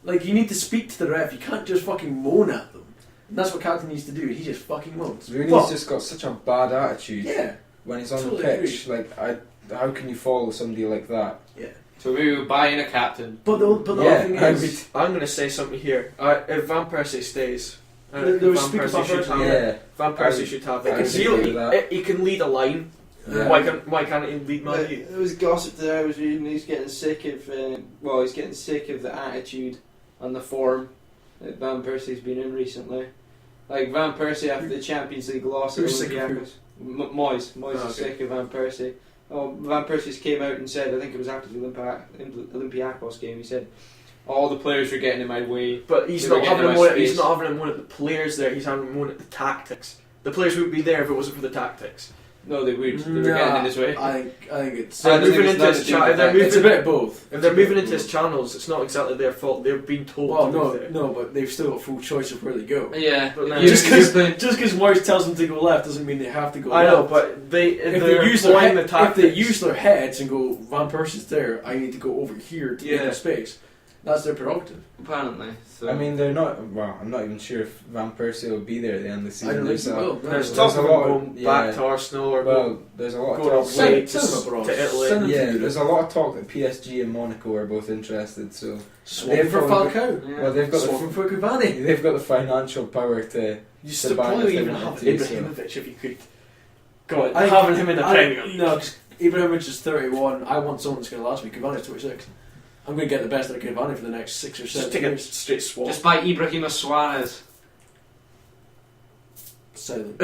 Like, you need to speak to the ref. You can't just fucking moan at them. And that's what captain needs to do. He just fucking moans. Rooney's But- just got such a bad attitude yeah. when he's on Totally the pitch. How can you follow somebody like that? So we were buying a captain. But the Yeah, other thing I is, I'm going to say something here. If Van Persie stays, There was speak about Van Persie should have it. I Because agree with that. he can lead a line. Yeah. Why can't he lead Man U? There was gossip that I was reading. He's getting sick of. He's getting sick of the attitude and the form that Van Persie's been in recently. Like Van Persie after the Champions League loss at Who's sick of Olympiacos. Moyes Oh, is okay. sick of Van Persie. Van Persie's came out and said, I think it was after the Olympiacos game. He said, all the players were getting in my way. But he's They not were having a getting in my moan. He's space. not having a moan at the players there. He's having a moan at the tactics. The players wouldn't be there if it wasn't for the tactics. No, they would. They were getting in his way. I think it's. They're I don't think moving it's into nothing his to do with they're that. moving, It's a bit of both. if they're moving into his channels, it's not exactly their fault. They're being told Well, to move there. no, but they've still got full choice of where they go. Yeah, But but now- Just because Moyes tells them to go left doesn't mean they have to go I left. know, but if if they're they use their employing the if tactics, they use their heads and go, Van Persie's there, I need to go over here to make Yeah. a space. That's their prerogative. apparently. So. I mean, they're not. Well, I'm not even sure if Van Persie will be there at the end of the season. I don't think There's he a- will. there's No. talk a of lot him of- going yeah. back to Arsenal or Well, there's a lot of going talk. away Send him abroad. to Italy. Send him to Yeah, Europe. there's a lot of talk that PSG and Monaco are both interested. So Swap They've for probably Falcao. Yeah. well, they've got Swap the, for Cavani. they've got the financial power to. You to still buy probably if they even wanted have to, so. Ibrahimovic if you could. Go on, having him in the Premier League. No, because Ibrahimovic is 31. I want someone that's going to last me. Cavani's 26. I'm going to get the best out of Cavani for the next 6 or 7 Just take a years. straight swap. Just by Ibrahima Suarez. Silent.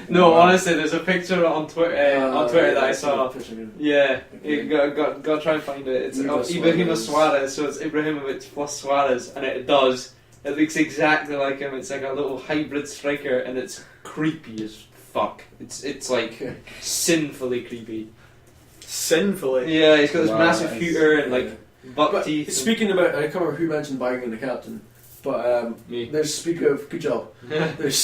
No, Wow. honestly, there's a picture on Twitter that I saw. Yeah, you got to try and find it. It's Ibrahima of Ibrahima Suarez. Suarez, so it's Ibrahimovic plus Suarez, and it does. It looks exactly like him. It's like a little hybrid striker, and it's creepy as fuck. It's like sinfully creepy. Sinfully. Yeah, he's got this Wow, massive that is- hooter and like buck But teeth. speaking about, I can't remember who mentioned Bayern and the captain, but Me. there's speak of, good job, there's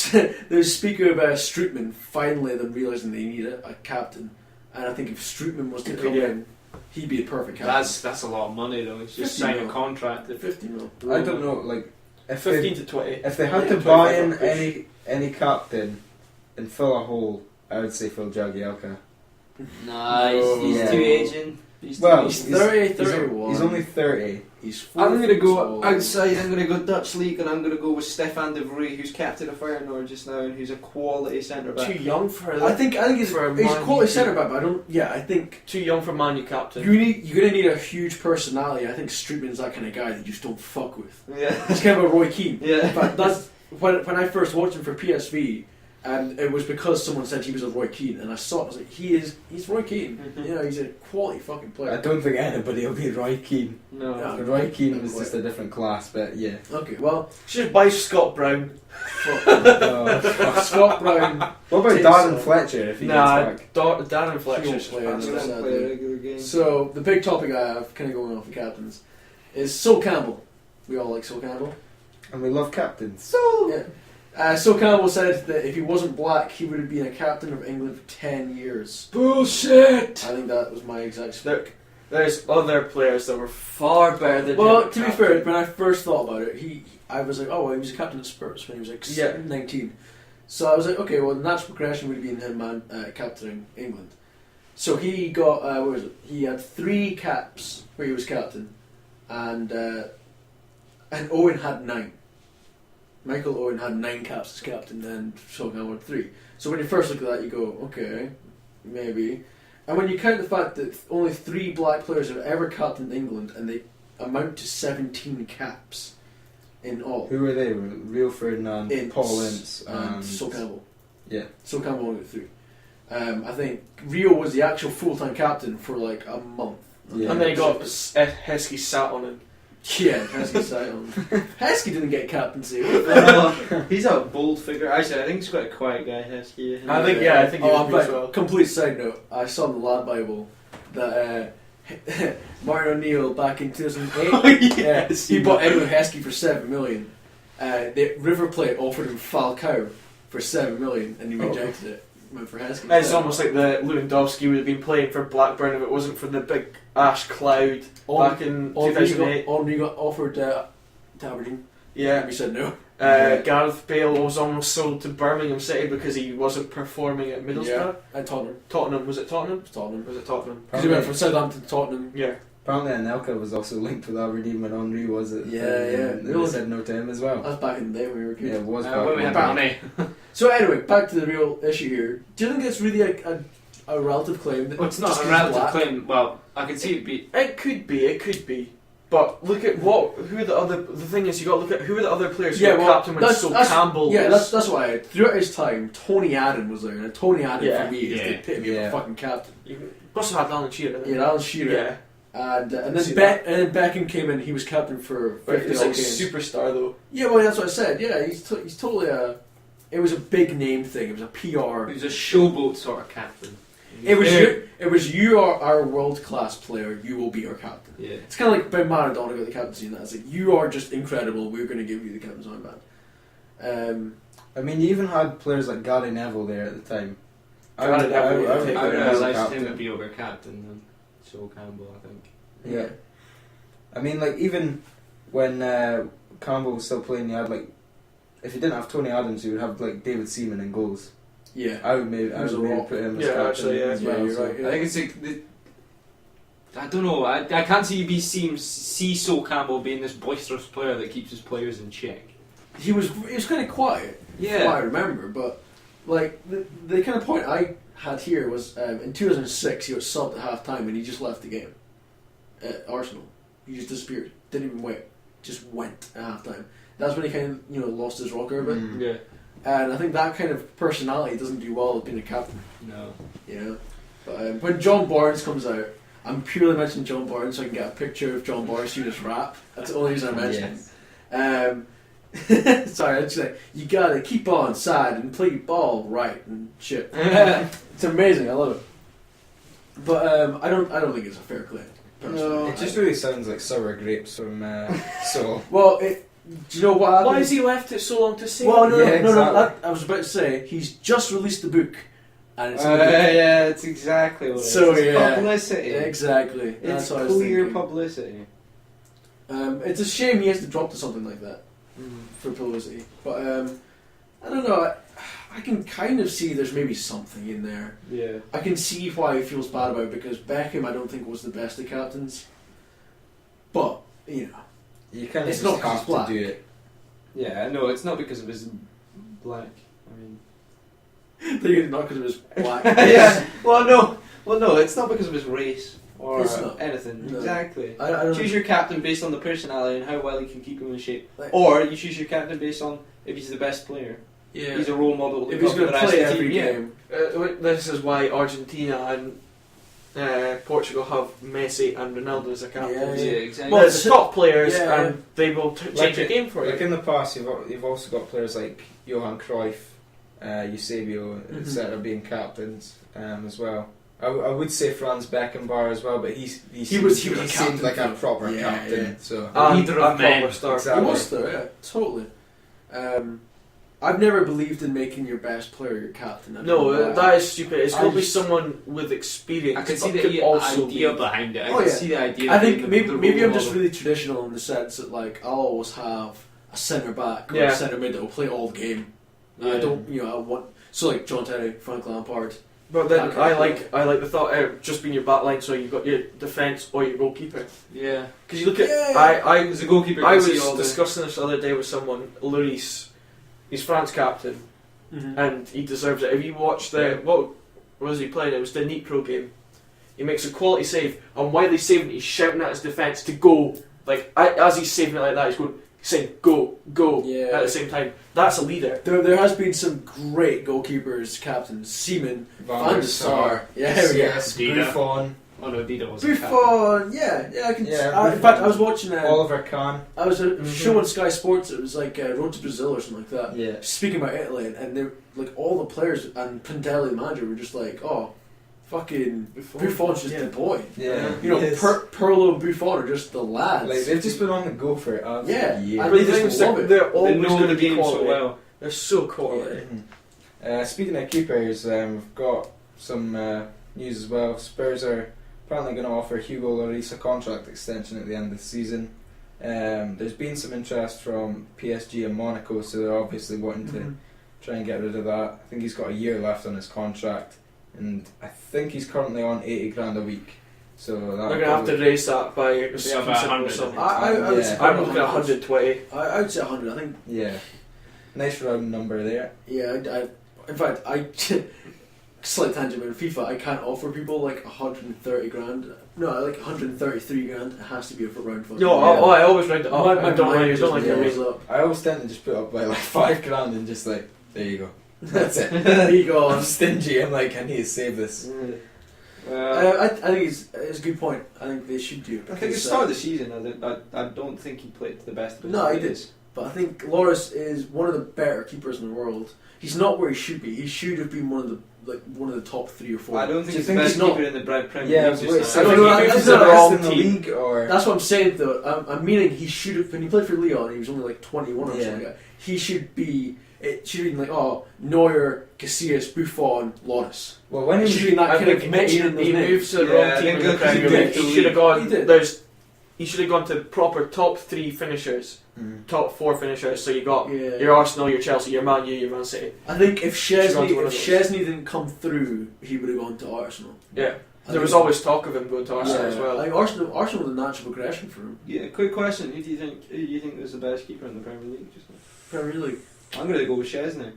speak of Strootman finally them realising they need a captain, and I think if Strootman was to come Yeah. in, he'd be a perfect captain. That's a lot of money though. He's just 50 signing mil. a contract. 50 mil. I don't know, like if 15 they, to 20. if they had Yeah, to buy 25 in push. any captain and fill a hole, I would say Phil Jagielka. Nah, he's Yeah. too aging. He's Well, He's he's- 30, He's, 31. he's only 30. He's I'm going to 4 go foot tall. outside, I'm going to go Dutch League, and I'm going to go with Stefan de Vrij, who's captain of Feyenoord just now, and who's a quality centre back. Too young for I think he's for a he's Man quality U centre back, but I don't. Yeah, I think too young for Man U captain. you're gonna need a huge personality. I think Strootman's that kind of guy that you just don't fuck with. Yeah. He's kind of a Roy Keane. Yeah. But that's when I first watched him for PSV, and it was because someone said he was a Roy Keane, and I saw it. I was like, he's Roy Keane. Mhm. You know, he's a quality fucking player. I don't think anybody will be Roy Keane. No. Yeah. Roy Keane was just a different class, but yeah. Okay, well, Should buy Scott Brown. Oh, Scott Brown. what about Takes Darren on- Fletcher if he Nah, gets back? Darren Fletcher's He won't play He Sadly. doesn't play a regular game. So the big topic I have, kind of going off the captains, is Sol Campbell. We all like Sol Campbell. And we love captains. Yeah. Sol Campbell said that if he wasn't black, he would have been a captain of England for 10 years. bullshit. I think that was my exact. Look, there's other players that were far better than Well, him. to be fair, when I first thought about it, I was like, oh, well, he was a captain of Spurs when he was like Yeah. 19. So I was like, okay, well, the natural progression would have been him captaining England. So he got what was it? He had 3 caps where he was captain, and Owen had 9. Michael Owen had 9 caps as captain, and Sol Campbell had 3. So when you first look at that, you go, okay, maybe. And when you count the fact that only 3 black players have ever captained England, and they amount to 17 caps in all. Who were they? Rio Ferdinand, Paul Ince, and Sol Campbell. Yeah. Sol Campbell only got 3. I think Rio was the actual full-time captain for like a month. Yeah. And then he got Heskey sat on him. Yeah, Heskey sat on him. Heskey didn't get captaincy. He's a bold figure. Actually, I think he's quite a quiet guy, Heskey. I think he would be as well. Complete side note, I saw in the Lad Bible that Martin O'Neill back in 2008, Oh, yes, he bought Edwin Heskey for $7 million. River Plate offered him Falcao for $7 million, and he rejected it. Went for Heskey. It's almost like the Lewandowski would have been playing for Blackburn if it wasn't for the big ash cloud back in 2008. Henry got offered to Aberdeen. Yeah. We said no. Gareth Bale was almost sold to Birmingham City because he wasn't performing at Middlesbrough. Yeah, and Tottenham. Tottenham, was it Tottenham? It was Tottenham. Was it Tottenham? Because he went from Southampton to Tottenham. Yeah. Apparently Anelka was also linked with Aberdeen when Henry was it. Yeah. And they said no to him as well. That was back in the day when we were kids. Yeah, it was when we had back Barney. So anyway, back to the real issue here. Do you think it's really a relative claim? That Well, it's not just a 'cause relative black- claim. Well, I can see it be. It could be. But look at who are the other. The thing is, you got to look at who are the other players who were captain when Sol Campbell. Yeah, was, that's why. Throughout his time, Tony Adam was there, and Tony Adam Yeah. for me is the Yeah. epitome of a fucking captain. You must have had Alan Shearer. Yeah, Alan Shearer. Yeah. And See then and then Beckham came in. He was captain for But 50 he's like games. superstar though. Yeah, well, that's what I said. Yeah, he's totally a. It was a big name thing. It was a PR. He was a showboat sort of captain. It was you are our world class player. You will be our captain. Yeah. It's kind of like when Maradona got the captaincy, and that's like you are just incredible. We're going to give you the captain's armband. I mean, you even had players like Gary Neville there at the time. Gary Neville, I would take I put would him have as a liked him to captain. be over captain than Sol Campbell, I think. Yeah. I mean, like, even when Campbell was still playing, you had, like, if you didn't have Tony Adams, you would have, like, David Seaman in goals. Yeah. I would maybe rock. put him as Yeah, captain actually, yeah. as well. Yeah, you're so. right. I think it's like I don't know. I can't see Sol Campbell being this boisterous player that keeps his players in check. He was kind of quiet. Yeah. From what I remember, but like the kind of point I had here was in 2006 he was subbed at half time and he just left the game at Arsenal. He just disappeared. Didn't even wait. Just went at half time. That's when he kind of lost his rocker a bit. Yeah. And I think that kind of personality doesn't do well as being a captain. No. But when John Barnes comes out, I'm purely mentioning John Barnes so I can get a picture of John Barnes doing his rap. That's the only reason I mention it. Sorry, I'd say you gotta keep on side and play ball right and shit. It's amazing. I love it. But I don't think it's a fair claim. personally. It just really sounds like sour grapes from Sol. Well, do you know what happened? Why has he left it so long to say? Well, no. Yeah, exactly. I was about to say he's just released the book, and it's Yeah, it's exactly what it is. So, It's yeah. publicity. exactly. It's That's what I was clear thinking. publicity. It's a shame he has to drop to something like that for publicity. But I don't know. I can kind of see there's maybe something in there. Yeah. I can see why he feels bad about it because Beckham I don't think was the best of captains. But You kind of It's just not 'cause have he's black. to do it. Yeah, no, it's not because of his black. I mean. not because it was black. Yeah. Well, no, it's not because of his race or It's not. anything. No. Exactly. I don't Choose your captain based on the personality and how well he can keep him in shape. Like- Or you choose your captain based on if he's the best player. Yeah. He's a role model. to If look he's up to going the to rest play of the every team, game. This is why Argentina and Portugal have Messi and Ronaldo as a captain. Yeah, Yeah. exactly. Well, it's top players, Yeah. and they will change Like the it- game for you. Like in the past, you've also got players like Johan Cruyff, Eusebio, etc. being captains as well. I would say Franz Beckenbauer as well, but he was a seemed captain like a too. proper Yeah, captain. yeah. So Leader of men. proper star. Exactly. He was though, yeah, totally. I've never believed in making your best player your captain. I don't know No, why. that is stupid. It's I got to be just- someone with experience. I can see but the could also idea be- behind it. I Oh, can yeah. see the idea. I of think being the maybe role I'm just model. really traditional in the sense that like I'll always have a centre back or Yeah. a centre mid that will play all the game. I Yeah. don't, I want like John Terry, Frank Lampard, But then I like the thought of just being your back line, so you've got your defence or your goalkeeper. Yeah. Because you look at As a goalkeeper, I was discussing this the other day with someone. Lloris, he's France captain, and he deserves it. If you watch what was he playing? It was the Nipro game. He makes a quality save, and while he's saving it, he's shouting at his defence to go. Like as he's saving it like that, he's saying go at the same time. That's a leader. There has been some great goalkeepers, captains, Seaman, Van der Sar, Buffon. Oh no, Dida was Buffon, I can. In fact, I was watching Oliver Kahn. I was a show on Sky Sports. It was like Road to Brazil or something like that. Yeah. Speaking about Italy, and they like all the players and Prandelli, the manager, were just like, oh, fucking Buffon's just the boy. Yeah. You know, Pirlo and Buffon are just the lads. Like they've just been on the go for it. I really just love it. They're always know going to the be game quality. so well. They're so quality. Speaking of keepers, we've got some news as well. Spurs are apparently going to offer Hugo Lloris a contract extension at the end of the season. There's been some interest from PSG and Monaco, so they're obviously wanting to try and get rid of that. I think he's got a year left on his contract, and I think he's currently on 80 grand a week. So they're going to have to raise that by a about 100. I'm looking at 120. I would say 100. I think. Yeah, nice round number there. Yeah, in fact, slight tangent, but in FIFA, I can't offer people like 130 grand. No, like 133 grand. It has to be a round fucking. No, I always round it up. My I don't like it. raise up. I always tend to just put up by like 5 grand and just like, there you go. That's it. There you go. I'm stingy. I'm like, I need to save this. I think it's a good point. I think they should do. I think at the start of the season, I don't think he played to the best of his No, he abilities. did. But I think Lloris is one of the better keepers in the world. He's not where he should be. He should have been one of the top 3 or 4. I don't think Do you he's think the best he's not? keeper in the Premier Yeah, League. wait, just so now. I I think think he he's was the the best wrong in the team. league, or That's what I'm saying though. I'm meaning he should have, when he played for Lyon, he was only like 21 or Yeah. something like that. He should be, it should have been like, Neuer, Casillas, Buffon, Lloris. well, when It he should be that I kind of think mention he moved to the Yeah, wrong I team think in the because he Premier did League. the He should have league. gone. He did. He should have gone to proper top 3 finishers, top 4 finishers. So you got Yeah. your Arsenal, your Chelsea, your Man U, your Man City. I think if Should have gone to one of those. Chesney didn't come through, he would have gone to Arsenal. Yeah, I there was think- always talk of him going to Arsenal as well. I think Arsenal was a natural progression for him. Yeah, quick question. Who do you think was the best keeper in the Premier League just now? Premier League. I'm going to go with Chesney.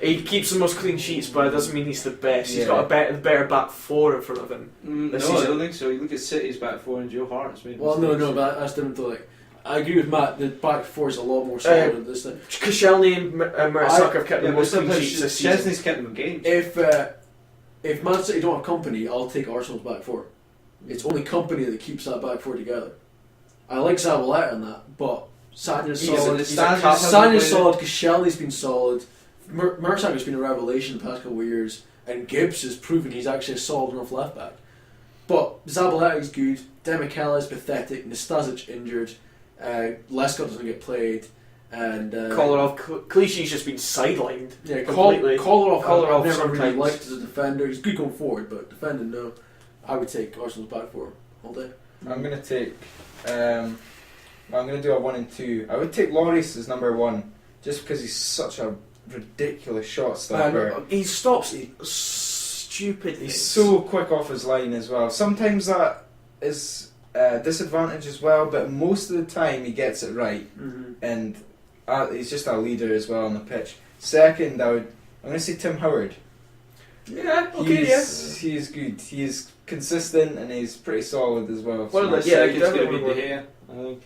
He keeps the most clean sheets, but it doesn't mean he's the best. He's Yeah. got a better back 4 in front of him. No, This I season. don't think so. You look at City's back 4 and Joe Hart's made Well, mistakes. no, but that's different though. Like, I agree with Matt. The back 4 is a lot more solid than this thing. Koscielny and Murasaka have kept Yeah, the but most clean sometimes sheets this season. Chesney's kept them in games. If Man City don't have company, I'll take Arsenal's back 4. It's only company that keeps that back 4 together. I like Zabaleta in that, but Sanya's solid. Sanya's solid. Koscielny's been solid. Murasaka's been a revelation the past couple of years, and Gibbs has proven he's actually a solid enough left back. But Zabaleta's good. Demichelis pathetic. Nastasic injured. Lescott doesn't get played, and Kolarov, Clichy's just been sidelined. yeah, completely. Kolarov Kolarov I've never really sometimes. liked as a defender. He's good going forward, but defending, no. I would take Arsenal's back 4 all day. I'm gonna take. I'm gonna do a 1 and 2. I would take Lloris as number 1, just because he's such a ridiculous shot stopper. He stops stupid. He's so quick off his line as well. Sometimes that is a disadvantage as well, but most of the time he gets it right, and he's just a leader as well on the pitch. Second, I'm going to say Tim Howard. Yeah, okay, He's good. He's consistent and he's pretty solid as well. Well, My yeah, second's definitely going to be one. De Gea, I think.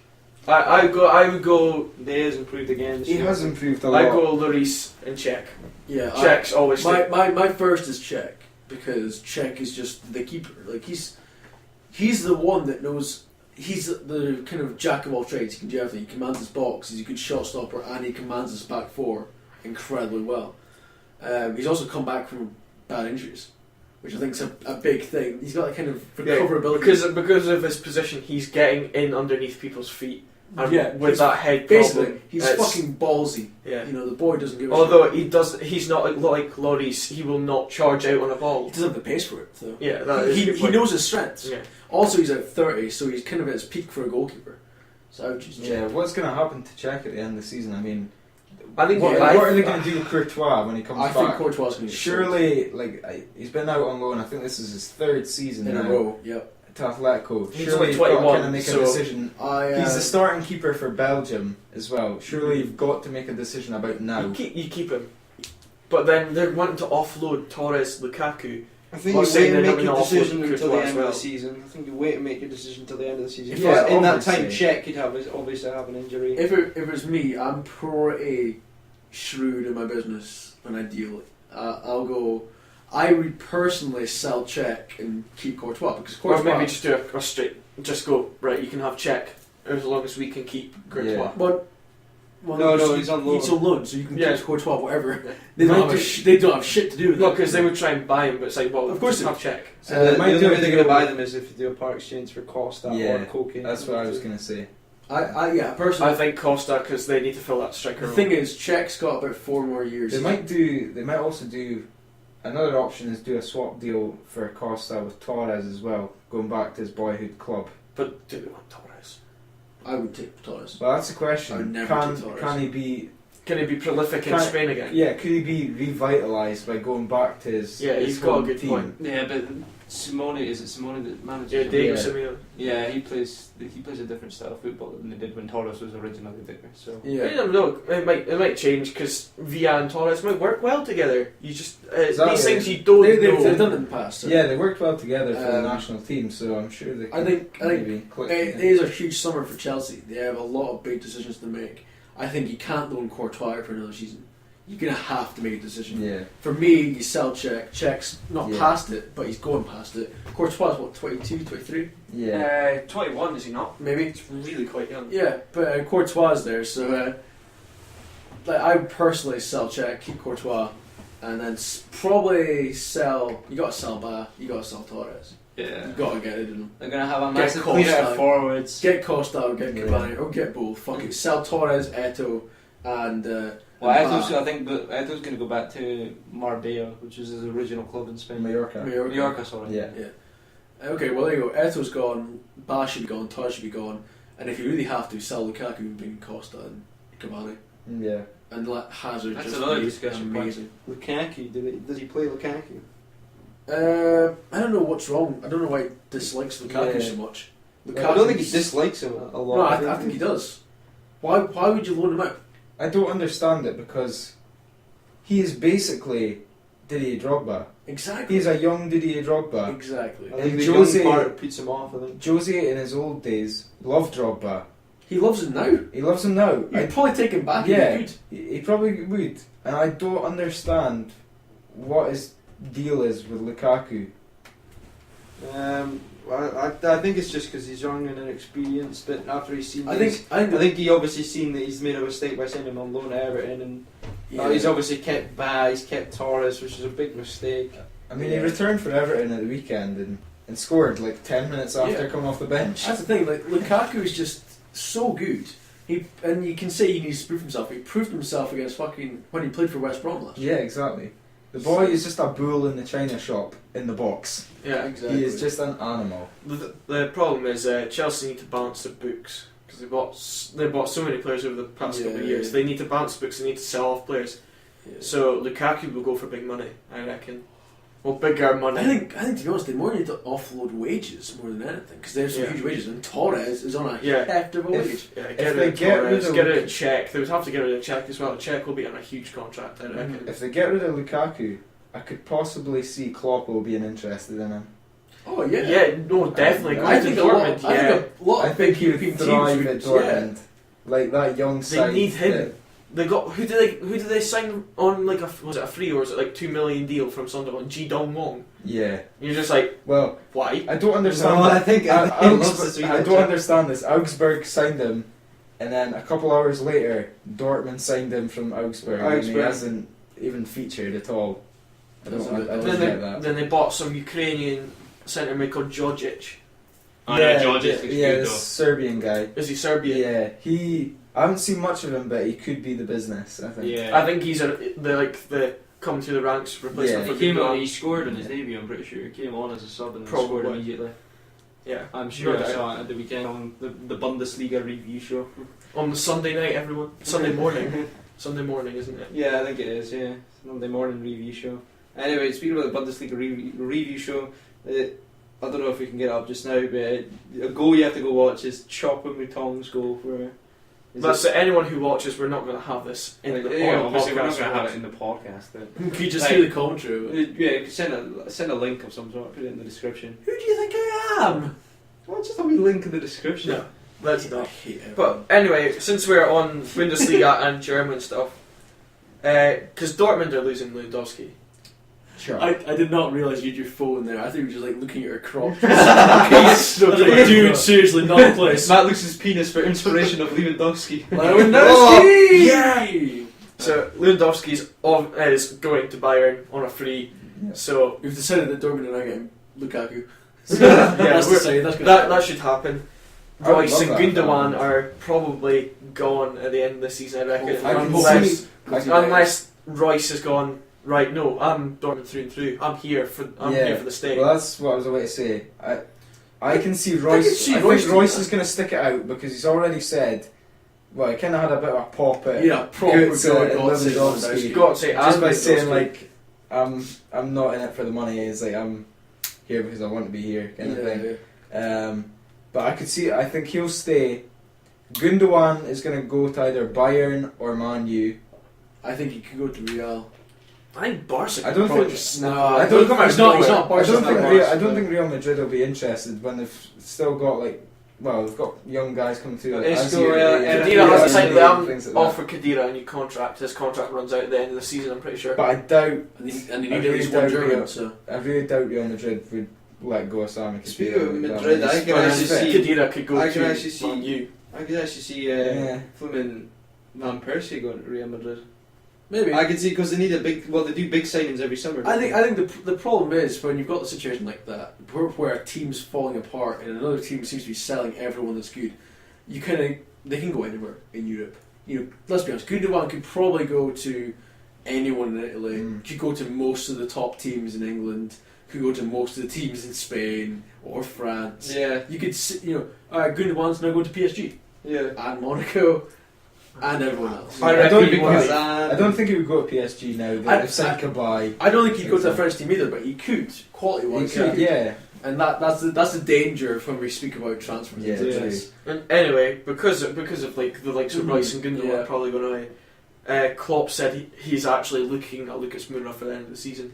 I would go. De Gea's improved again this He year. has improved a lot. I go Lloris and Czech. Yeah, Czech's always my first is Czech, because Czech is just the keeper. Like he's the one that knows. He's the kind of jack of all trades. He can do everything. He commands his box. He's a good shot stopper, and he commands his back 4 incredibly well. He's also come back from bad injuries, which I think is a big thing. He's got that kind of recoverability. because of his position, he's getting in underneath people's feet. And Yeah, with that head basically, problem, he's it's- fucking ballsy. Yeah. You know, the boy doesn't give a Although shit. he's not like Lloris. He will not charge out on a ball. He doesn't have the pace for it, though. Yeah, that is a good He point. knows his strengths. Yeah. Also, he's at 30, so he's kind of at his peak for a goalkeeper. So I would choose Czech. Yeah, what's going to happen to Czech at the end of the season? I mean, I think What are they going to do with Courtois when he comes I back? think Courtois is going to Surely, he's been out on loan. I think this is his third season in a now row. Yep. to Atletico. He's Surely only you've got to 21, kind of make so a decision. He's the I starting keeper for Belgium as well. Surely you've got to make a decision about now. You keep him, but then they're wanting to offload Torres, Lukaku. I think Well, you saying wait and they're make not your gonna decision offload until the Courtois end as of well. the season. I think you wait and make your decision until the end of the season. Yeah, In that time, obviously. Czech could obviously have an injury. if it was me, I'm pretty shrewd in my business when I deal. I'll go. I would personally sell Czech and keep Courtois because Or Courtois. maybe just do a straight. Just go right. You can have Czech as long as we can keep Courtois. Yeah. Well, No, he's on loan. He's on loan, so you can Yeah. keep Courtois whatever. Yeah. They don't Might have do- they don't have shit to do with No, it. because they would try and buy him, but it's like, well, Of course just they have Czech. So they the might only do way it they're to going to go- buy them is if you do a part exchange for Costa Yeah, or Koke. That's what I was going to say. I personally. I think Costa because they need to fill that striker The role. thing is, Czech's got about 4 more years. They might also do. Another option is do a swap deal for Costa with Torres as well, going back to his boyhood club. But do we want Torres? I would take Torres. Well, that's the I would question. never take Torres. Can he be? Can he be prolific in Can- Spain again? Yeah, could he be revitalised by going back to his? Yeah, his he's got a home good team? point. Yeah, but Simone that manages Yeah, him? Diego Yeah. Simeone. Yeah, he plays a different style of football than they did when Torres was originally there. So I Yeah. don't know. It might change because Villa and Torres might work well together. You just Exactly. these things you don't They've know. done it in the past. So. Yeah, they worked well together for the Um, national team, so I'm sure they. I think maybe click it together. is a huge summer for Chelsea. They have a lot of big decisions to make. I think you can't loan Courtois for another season. You're gonna have to make a decision. Yeah. For me, you sell Czech. Czech's not Yeah. past it, but he's going past it. Courtois is what, 22, 23? Yeah. 21 is he not? Maybe. It's really quite young. Yeah, but Courtois is there, so I would personally sell Czech, keep Courtois, and then probably sell. You gotta sell Ba. You gotta sell Torres. yeah, You gotta get rid of them. they're gonna have a Get massive Costa. clear of forwards. Get Costa or get Yeah. Cavani or get both. Fuck it. Sell Torres, Eto, and. Well, and Eto's, Ba. I think Eto's going to go back to Marbella, which is his original club in Spain. Mallorca. Mallorca, sorry. Yeah. Okay, well there you go. Eto's gone, Ba should be gone, Torres should be gone, and if you really have to, sell Lukaku and bring Costa and Cavani. Yeah. And let Hazard That's just another be discussion point. amazing. Lukaku, does he play Lukaku? I don't know what's wrong. I don't know why he dislikes Lukaku Yeah. so much. I don't think he Lukaku's- dislikes him a No, lot. I think he does. Why would you loan him out? I don't understand it because he is basically Didier Drogba. Exactly. He's a young Didier Drogba. Exactly. I think And the Jose- young part puts him off, I think. Jose in his old days loved Drogba. He loves him now. He loves him now. You'd probably take him back Yeah. if you could. He probably would. And I don't understand what his deal is with Lukaku. I think it's just because he's young and inexperienced, but after he's seen I these- think he obviously seen that he's made a mistake by sending him on loan to Everton, and he's obviously kept Ba, he's kept Torres, which is a big mistake. I mean, Yeah. he returned for Everton at the weekend and scored like 10 minutes after Yeah. coming off the bench. That's the thing. Like Lukaku is just so good. And you can say he needs to prove himself. He proved himself against when he played for West Brom last year. Yeah, exactly. The boy is just a bull in the china shop in the box. Yeah. Exactly. He is just an animal. The problem is Chelsea need to balance their books because they bought so many players over the past couple of Yeah, years. yeah. They need to balance books. They need to sell off players. Yeah. So Lukaku will go for big money, I reckon. Well, bigger money. I think to be honest, they more need to offload wages more than anything because there's some Yeah. huge wages, and Torres is on a Yeah. heft of a If- wage. Yeah, If get they rid of get rid Torres, of get rid Lukaku- of Czech. They would have to get rid of Czech as well. Czech will be on a huge contract, I reckon. If they get rid of Lukaku, I could possibly see Kloppo being interested in him. Oh yeah. Yeah, no, definitely. I Going to think Dortmund, I yeah. think a lot I of think big he would European thrive teams at would, Dortmund. Like that young side. They need him. that- They got who did they sign on like was it a free or was it like $2 million deal from Sunderland? Ji Dong Wong. Yeah. You're just like, Well, why? I don't understand. No, that. I think he loves this I don't understand this. Augsburg signed him, and then a couple hours later, Dortmund signed him from Augsburg, and he Augsburg. hasn't even featured at all. I don't Then get they, that. then they bought some Ukrainian centre mid called Djordjic. Oh no, George is yeah, good this though. Serbian guy. Is he Serbian? Yeah, I haven't seen much of him, but he could be the business. I think. Yeah. I think he's the come through the ranks replacement Yeah. for He came on. Gundogan. He scored in his debut. I'm pretty sure he came on as a sub and Probably. scored immediately. Yeah, I'm sure No I doubt. saw it at the weekend on the Bundesliga review show. on the Sunday night, everyone. Sunday morning. Sunday morning, isn't it? Yeah, I think it is. Yeah, Monday morning review show. Anyway, speaking about the Bundesliga review show, I don't know if we can get it up just now, but a goal you have to go watch is Chopping with Tongs goal for. That's anyone who watches. We're not going to have this in the Yeah, podcast. obviously we're not going to have it in the podcast. Then. Can you just Like- hear the commentary? Yeah, you can send a link of some sort. Put it in the description. Who do you think I am? Well, just have a link in the description. No, let's I not. hate it. But anyway, since we're on Bundesliga and German stuff, because Dortmund are losing Lewandowski. Sure. I did not realise you had your phone there. I think you were just like looking at her crotch. Dude, seriously, not the place. Matt looks his penis for inspiration of Lewandowski. Lewandowski! Yeah! So Lewandowski is going to Bayern on a free. Yeah. So We've decided that Dortmund are now getting Lukaku. yeah, That's the same. That's that should happen. I would Royce love and that. Gundogan are probably gone at the end of the season, I reckon. I can unless, see- unless Royce has gone, right, no, I'm Dortmund through and through. I'm here for the stay. Well, that's what I was about to say. I can see Royce. I think Royce is going to stick it out because he's already said. Well, he kind of had a bit of a pop at Yeah, proper Götze and Götze, Lewandowski. Got to say, Just and by saying Lewandowski. like, I'm not in it for the money. It's like I'm here because I want to be here, kind of thing. But I could see. I think he'll stay. Gundogan is going to go to either Bayern or Man U. I think he could go to Real. I think Barca I could don't probably think- just No, snap I it. don't think he's not. He's not I Barca. don't think. Barca, I don't but- think Real Madrid will be interested when they've still got like. Well, they've got young guys coming through. Like Isco, Khedira has Yeah, signed yeah, things like offer Khedira a new contract. His contract runs out at the end of the season, I'm pretty sure. But I doubt. And they I need really at least one doubt German. Real- So I really doubt Real Madrid would let go of Sami Khedira. Speaking of like that. Madrid, I can But actually then see. Khedira could go I can to actually see- Man U. I could actually see Yeah. Fleming Van Persie going to Real Madrid. maybe. I can see because they need a big. Well, they do big signings every summer. I think the problem is when you've got the situation like that, where a team's falling apart and another team seems to be selling everyone that's good, they can go anywhere in Europe. You know, let's be honest, Gundogan could probably go to anyone in Italy. Could go to most of the top teams in England. Could go to most of the teams in Spain or France. Yeah, You could, Gundogan's now going to PSG yeah. and Monaco and everyone else. I don't don't think think he- I don't think he would go to PSG now. They've signed Campbell. I don't think he'd go to a French team either, but he could quality wise. Yeah. And that's the danger when we speak about transfers. Yeah, Yes. And anyway, because of like the likes of Mhm. Rice and Gundogan Yeah. probably going away, Klopp said he's actually looking at Lucas Moura for the end of the season.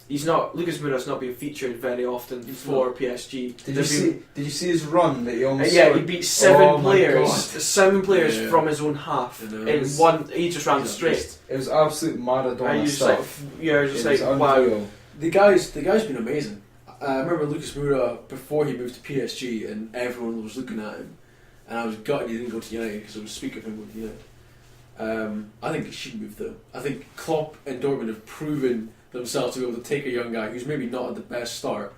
Lucas Moura's not being featured very often He's for not. PSG. Did you see his run that he almost? Yeah, he scored? beat seven Oh my players. God. 7 players Yeah. from his own half I know. in It was- one. He just ran straight. It was absolute Maradona And you just like, stuff. you're just It like, was wow. unreal. The guy's been amazing. I remember Lucas Moura before he moved to PSG, and everyone was looking at him, and I was gutted he didn't go to United because I was speaking of him going to United. I think he should move though. I think Klopp and Dortmund have proven themselves to be able to take a young guy who's maybe not at the best start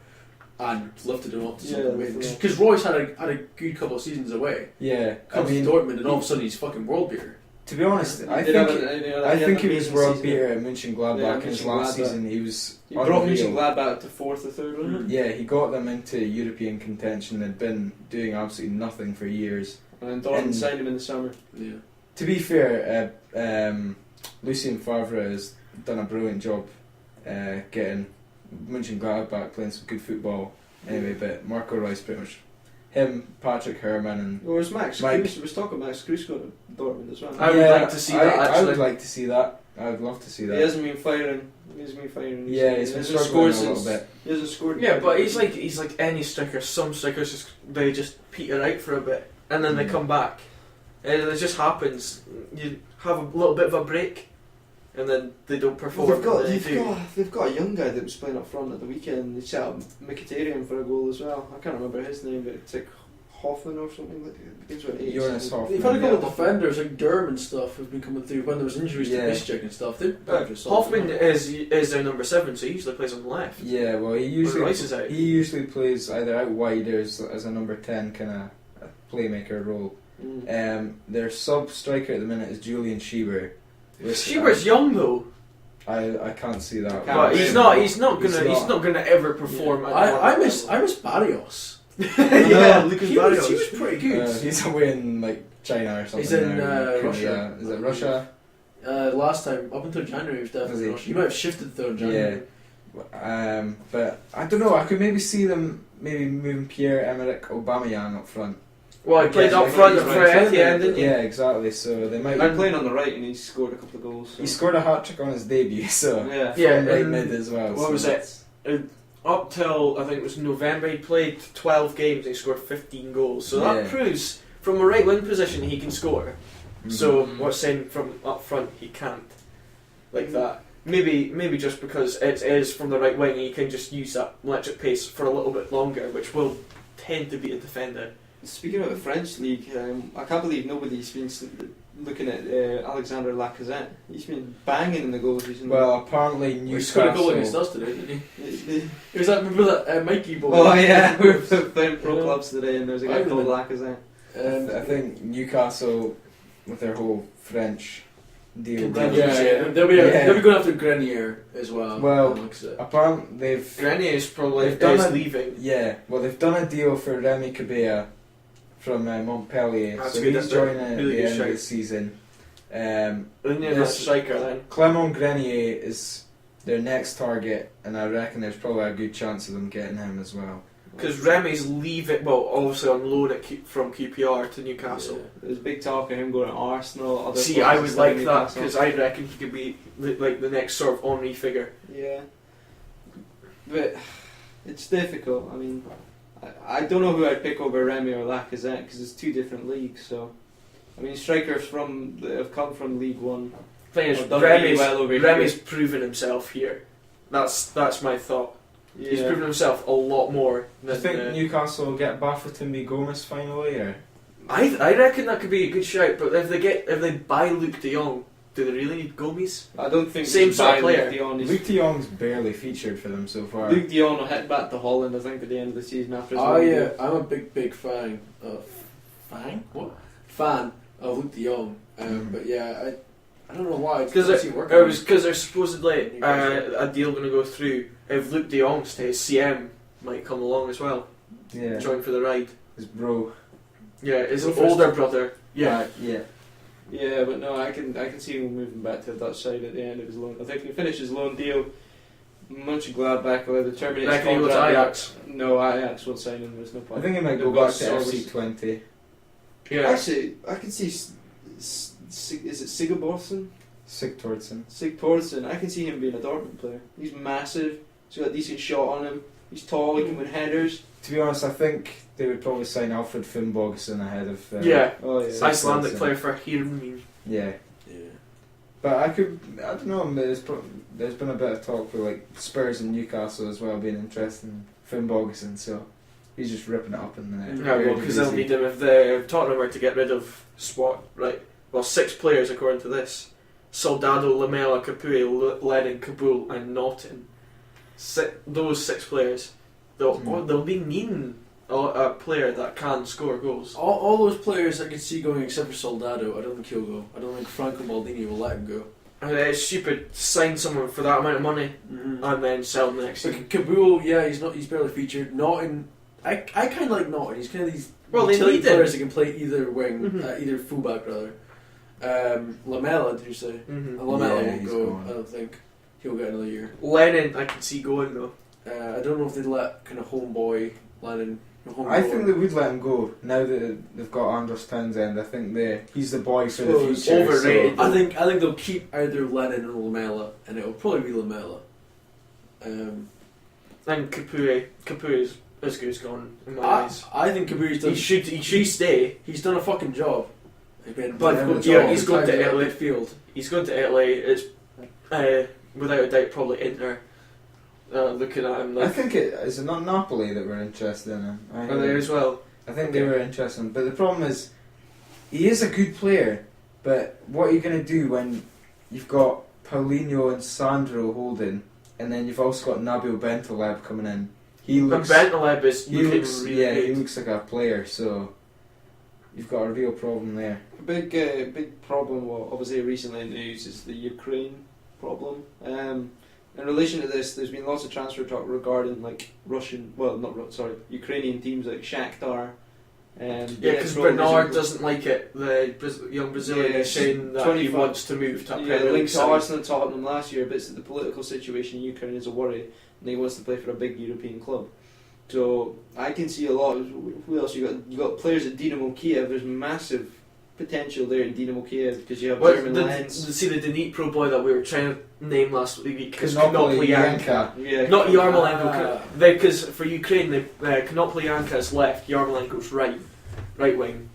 and lifted him up to something amazing. Yeah. Because Royce had a good couple of seasons away. Yeah, I Comes mean, to Dortmund, and all of a sudden he's fucking world beater. to be honest, I He did think have he was world amazing beater season. at Mönchengladbach Yeah, in his last Mönchengladbach. season. He was He brought unreal. Mönchengladbach to 4th or 3rd, wasn't Yeah, he got them into European contention. They'd been doing absolutely nothing for years. it? And Dortmund And- signed him in the summer. Yeah. To be fair, Lucien Favre has done a brilliant job getting Mönchengladbach playing some good football. Anyway, but Marco Reus pretty much him, Patrick Herrmann, and Or was Max Mike. Kruse? Was talking Max Kruse going to Dortmund as well. I would like to see that, I actually. would like to see that. I would love to see He that. hasn't been firing. He hasn't been firing. Yeah, he's been hasn't struggling scored a little since. bit. He hasn't scored. Yeah, but he's like any striker. Some strikers they just peter out for a bit and then they Mm. come back, and it just happens. You have a little bit of a break, and then they don't perform. and then they do. they've got a young guy that was playing up front at the weekend. They set up Mkhitaryan for a goal as well. I can't remember his name, but it's like Hoffman or something. Like it begins with an H. Jonas Hoffman. They've had a couple of Yeah. defenders like Durham and stuff who've been coming through when there was injuries Yeah. to Mischek and stuff. They've Hoffman is their number 7, so he usually plays on the left. Yeah, well, he When Rice is out. usually plays either out wide or as a number 10 kind of playmaker role. Their sub striker at the minute is Julian Schieber. Schieber's young though, I can't see that. but blame he's him. not He's not. gonna ever perform. at I that miss level. Barrios. Yeah, Lucas He was Barrios. pretty good. He's away in like China or something. He's in, now, Russia. Is it Russia? Last time, up until January, he was definitely not. He might have shifted though in January. Yeah. But I don't know. I could maybe see them moving Pierre-Emerick Aubameyang up front. Well, he played up front for Etienne, didn't he? Yeah, exactly. So they might. He's playing on the right, and he scored a couple of goals. So. He scored a hat-trick on his debut, so yeah, right mid as well. What was it? Up till I think it was November, he played 12 games and he scored 15 goals. So that proves from a right wing position he can score. Mm-hmm. So what's saying from up front he can't, like that. Maybe just because it is from the right wing and he can just use that electric pace for a little bit longer, which will tend to be a defender. Speaking of the French league, I can't believe nobody's been looking at Alexander Lacazette. He's been banging in the goals recently. Well, apparently Newcastle. He scored a goal against us today, didn't he? It was that, remember that Mikey boy? Oh yeah, we were playing pro clubs today, and there's a guy called Lacazette. I think Newcastle, with their whole French deal. They'll be going after Grenier as well. Well, apparently Grenier's probably leaving. Yeah, well they've done a deal for Remy Cabella from Montpellier, so he's joining at the end of the season. Striker then. Clement Grenier is their next target, and I reckon there's probably a good chance of them getting him as well. Because Remy's leaving, well, obviously on loan from QPR to Newcastle. Yeah. There's big talk of him going to Arsenal. See, I would like that because I reckon he could be like the next sort of Henry figure. Yeah, but it's difficult. I mean, I don't know who I'd pick over Remy or Lacazette because it's two different leagues. So, I mean, strikers that have come from League One. Thing is, Remy's proven himself here. That's my thought. Yeah. He's proven himself a lot more. Do you think Newcastle will get Bafétimbi Gomez finally, or? I reckon that could be a good shout. But if they buy Luke De Jong, do they really need Gomez? I don't think same sort of player. Luke De Jong's barely featured for them so far. Luke De Jong will head back to Holland, I think, at the end of the season after. I'm a big fan of Luke De Jong. But yeah, I don't know why. Because there's supposedly a deal going to go through. If Luke De Jong stays, CM might come along as well. Yeah. Join for the ride. His bro. Yeah, his older brother. Yeah. Yeah, but no, I can see him moving back to the Dutch side at the end of his loan. I think he finished his loan deal. Mönchengladbach will either terminate his contract. Ajax. No, Ajax won't sign him. There's no point. I think he might go back to FC20. Yeah. Actually, I can see. Is it Sigurdsson? Sigurdsson. I can see him being a Dortmund player. He's massive. He's got a decent shot on him. He's tall. He can win headers. To be honest, I think they would probably sign Alfred Finnbogason ahead of. Icelandic player for Heerenveen. Yeah. But I don't know. There's been a bit of talk with like Spurs and Newcastle as well being interested in Finnbogason, so he's just ripping it up in the. Yeah, well, because they'll need him if Tottenham were to get rid of right. Well, 6 players according to this. Soldado, Lamela, Capué, Lennon, Kabul and Naughton. Those 6 players, they'll be needing a player that can score goals. All those players I can see going except for Soldado, I don't think he'll go. I don't think Franco Maldini will let him go. It's stupid to sign someone for that amount of money and then sell them next season. Kabul, he's barely featured. Naughton, I kind of like Naughton. He's kind of these utility players that can play either wing, either fullback rather. Lamela, did you say? Lamela won't go. Going. I don't think he'll get another year. Lennon, I can see going though. I don't know if they'd let kind of homeboy Lennon. I think they would let him go now that they've got Anders Townsend. I think he's the boy for the future. Overrated. So. I think they'll keep either Lennon or Lamela, and it'll probably be Lamela. And Capué is as good as gone in my eyes. I think Capué's done. He should stay. He's done a fucking job. But he's going to Italy. He's going to Italy. It's without a doubt probably Inter. Looking at him, I think is it not Napoli that we're interested in him? Are they as well? I think they were interested in him. But the problem is, he is a good player. But what are you going to do when you've got Paulinho and Sandro holding, and then you've also got Nabil Bentaleb coming in? Bentaleb is looking really good. He looks like a player. So you've got a real problem there. A big problem. Well, obviously recently in the news is the Ukraine problem. In relation to this, there's been lots of transfer talk regarding like Ukrainian teams like Shakhtar, Because Bernard doesn't like it. The young Brazilian is saying that he wants to move to a Premier League linked to side. Arsenal and Tottenham last year, but it's the political situation in Ukraine is a worry, and he wants to play for a big European club. So I can see a lot. Who else you got? Players at Dynamo Kiev. There's massive potential there in Dynamo Kiev because you have German lens. See the Dnipro boy that we were trying to name last week, Konoplyanka. Not Yarmolenko, because for Ukraine, Konoplyanka is left, Yarmolenko's right wing.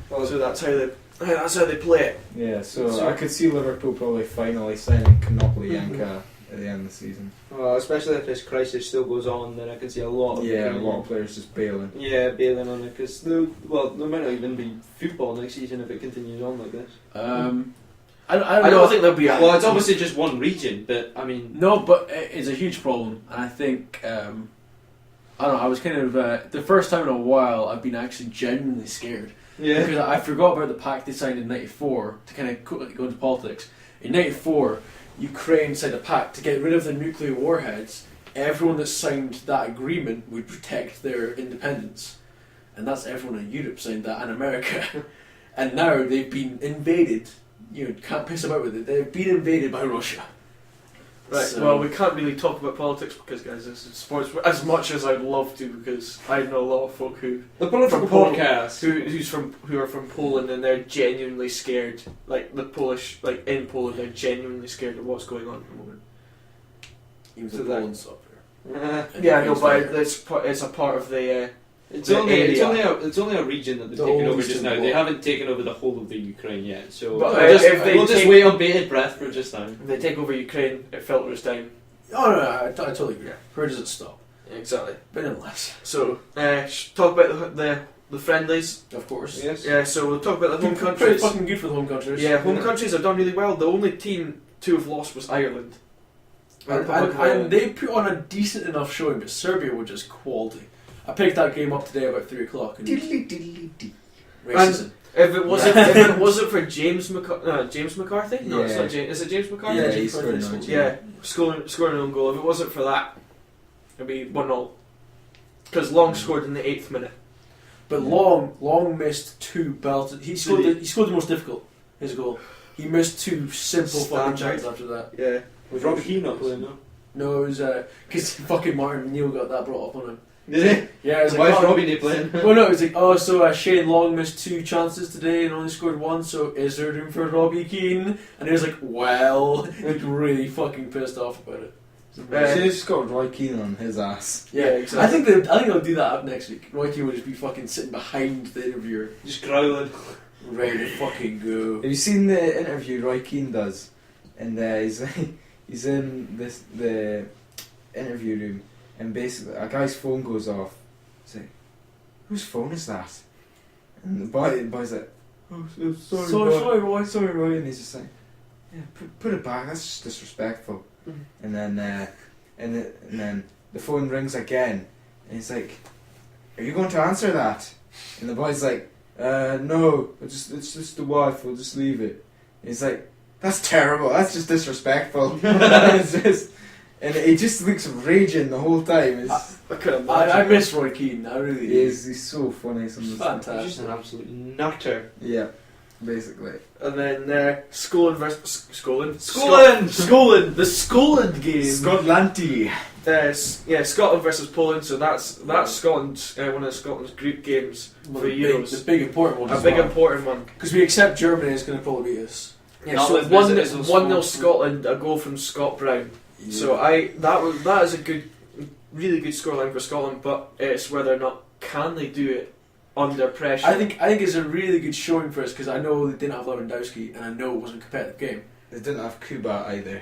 So that's how they play it. Yeah, so I could see Liverpool probably finally signing Konoplyanka at the end of the season. Well, especially if this crisis still goes on, then I can see a lot of a lot of players just bailing. Yeah, bailing on it because there might not even be football next season if it continues on like this. I don't think there'll be. Well, it's obviously just one region, but I mean, no, but it's a huge problem, and I think I don't know. I was kind of the first time in a while I've been actually genuinely scared. Yeah, because I forgot about the pact they signed in '94 to kind of go into politics. In '94, Ukraine signed a pact to get rid of the nuclear warheads. Everyone that signed that agreement would protect their independence, and that's everyone in Europe signed that, and America. And now they've been invaded. You can't piss about with it. They've been invaded by Russia. Right. So, well, we can't really talk about politics because, guys, this is sports. As much as I'd love to, because I know a lot of folk who the political podcast who are from Poland, and they're genuinely scared. Like the Polish, like in Poland, they're genuinely scared of what's going on at the moment. Even so Poland's up there. Yeah, no, but it's a part of the. It's only a region that they've taken over just now. They haven't taken over the whole of the Ukraine yet. So but, we'll just wait on bated breath for just now. If they take over Ukraine, it filters down. Oh no, I totally agree. Where does it stop? Exactly. But unless. So talk about the friendlies. Of course. Yes. Yeah. So we'll talk about the home countries. Pretty fucking good for the home countries. Yeah, home countries have done really well. The only team to have lost was Ireland. And they put on a decent enough showing, but Serbia were just quality. I picked that game up today about 3 o'clock. Racism. And if it wasn't for James McCarthy? No, it's not James. Is it James McCarthy? Yeah, he scored an own goal. Yeah, scoring an own goal. If it wasn't for that, it'd be 1-0. Because Long scored in the 8th minute. But Long missed 2 belted. He scored the most difficult. His goal. He missed 2 simple fucking chances after that. Yeah. Was Robbie Keane not playing though? No, it was because fucking Martin Neal got that brought up on him. Did he? Yeah, it was why like, is Robbie not playing? Well, no, it was like, so Shane Long missed 2 chances today and only scored 1. So is there room for Robbie Keane? And he was like, well, he's really fucking pissed off about it. So he's just got Roy Keane on his ass. Yeah, exactly. I think they'll do that up next week. Roy Keane will just be fucking sitting behind the interviewer, just growling, ready to fucking go. Have you seen the interview Roy Keane does? And he's in the interview room, and basically a guy's phone goes off. He's like, "Whose phone is that?" And the boy's like, "Oh, sorry, Roy," and he's just like, "Yeah, put it back. That's just disrespectful." And then the phone rings again, and he's like, "Are you going to answer that?" And the boy's like, "No, it's just the wife. We'll just leave it." And he's like, "That's terrible. That's just disrespectful." And he just looks raging the whole time. I miss Roy Keane. I really do. He's so funny. Fantastic. He's just an absolute nutter. Yeah, basically. And then Scotland versus Scotland. The Scotland game. Scotlandy. Scotland versus Poland. So that's Scotland, one of Scotland's group games for Euros. The big important one. A big important one. Because we accept Germany is going to probably beat us. Yeah, so 1-0 Scotland. A goal from Scott Brown. Yeah. So that is a really good scoreline for Scotland, but it's whether or not can they do it under pressure. I think it's a really good showing for us because I know they didn't have Lewandowski and I know it wasn't a competitive game. They didn't have Kuba either.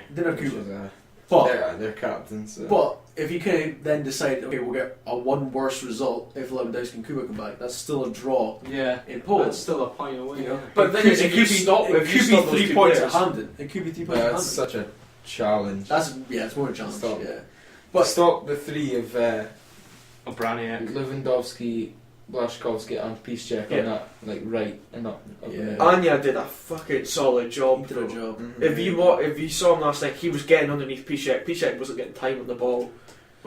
But their captain. So. But if you can then decide, okay, we'll get a one worse result if Lewandowski and Kuba come back. That's still a draw. Yeah, in Poland. That's still a point away. You know? But then it could be 3 points at Hampden. It could be 3 points at Hampden. That's such a challenge. It's more a challenge. But stop the 3 of Obraniak, Lewandowski, Blaszczykowski and Piszczek on that, like right and up. Anya did a fucking solid job. He did a job. Mm-hmm. If you saw him last night, he was getting underneath Piszczek. Piszczek wasn't getting time on the ball.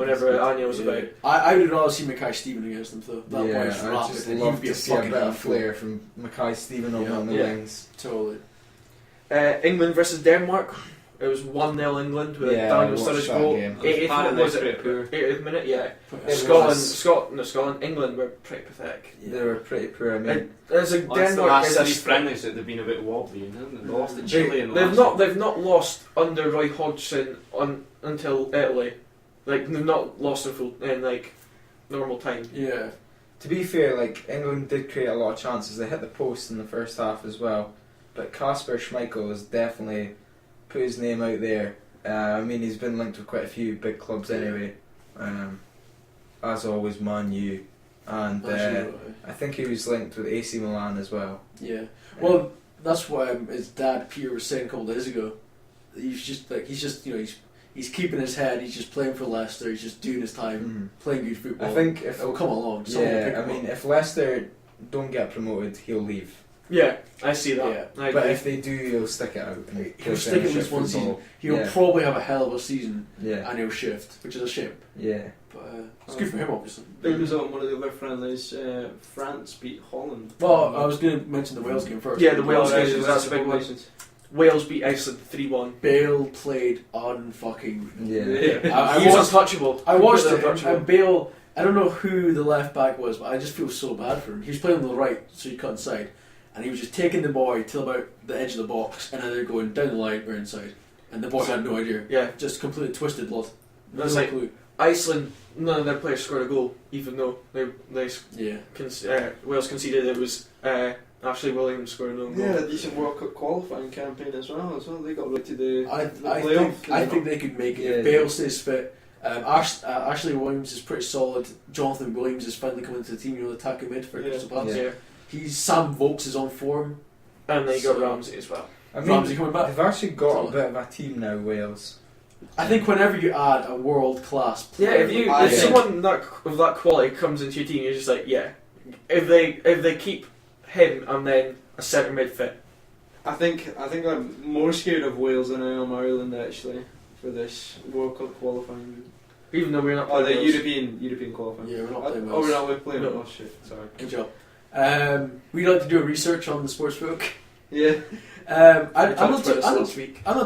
whenever Anya was about. I would rather see Mackay Steven against them though. That yeah, boy's I'd rapid just and love he'd be to a see a fucking bit of handful. flair from Mackay Steven on the wings. Totally. England versus Denmark. It was 1-0 England with Daniel Sturridge goal. 80th minute, yeah. Scotland, England were pretty pathetic. Yeah. They were pretty poor. I mean, there's a Denmark. Denmark. Last three friendlies that they've been a bit wobbly, and they lost to Chile. They've not lost under Roy Hodgson until Italy. Like they've not lost in like normal time. Yeah. to be fair, like England did create a lot of chances. They hit the post in the first half as well, but Kasper Schmeichel has definitely put his name out there. I mean, he's been linked with quite a few big clubs anyway. As always, Man U, and I think he was linked with AC Milan as well. Yeah. Well, that's why his dad Peter was saying a couple of days ago. He's keeping his head. He's just playing for Leicester. He's just doing his time, playing good football. I think if he'll come along. If Leicester don't get promoted, he'll leave. Yeah, I see that. Yeah. But if they do, he'll stick it out. He'll stick at least one season. He'll probably have a hell of a season, and he'll shift, which is a shame. Yeah. But it's good for him, obviously. Big result on one of the other friendlies. France beat Holland. Well, I was going to mention the Wales game first. Yeah, the Wales game. That's a big one. Wales beat Iceland 3-1. Bale played unfucking. Yeah. I was untouchable. I watched it, and Bale. I don't know who the left back was, but I just feel so bad for him. He was playing on the right, so he cut inside, and he was just taking the boy till about the edge of the box, and either going down the line or inside, and the boy had no idea. Yeah, just completely twisted blood. That's like clue. Iceland. None of their players scored a goal, even though Wales conceded. It was Ashley Williams scoring a goal. Yeah, a decent World Cup qualifying campaign as well. They got right to the playoff. I think they could make it if Bale stays fit. Ashley Williams is pretty solid. Jonathan Williams is finally coming to the team. The attacking mid for Crystal Palace. Sam Vokes is on form, and they got Ramsey as well. I mean, Ramsey coming back. They've actually got a bit of a team now, Wales. I think whenever you add a world class player, if someone of that quality comes into your team, you're just like, if they keep him and then a centre mid fit. I think I'm more scared of Wales than I am Ireland actually for this World Cup qualifying. Even though we're not playing the European qualifying. Yeah, we're not playing Wales. We're not playing. No. Oh shit! Sorry. Good job. We'd like to do a research on the sportsbook. Yeah. I'm not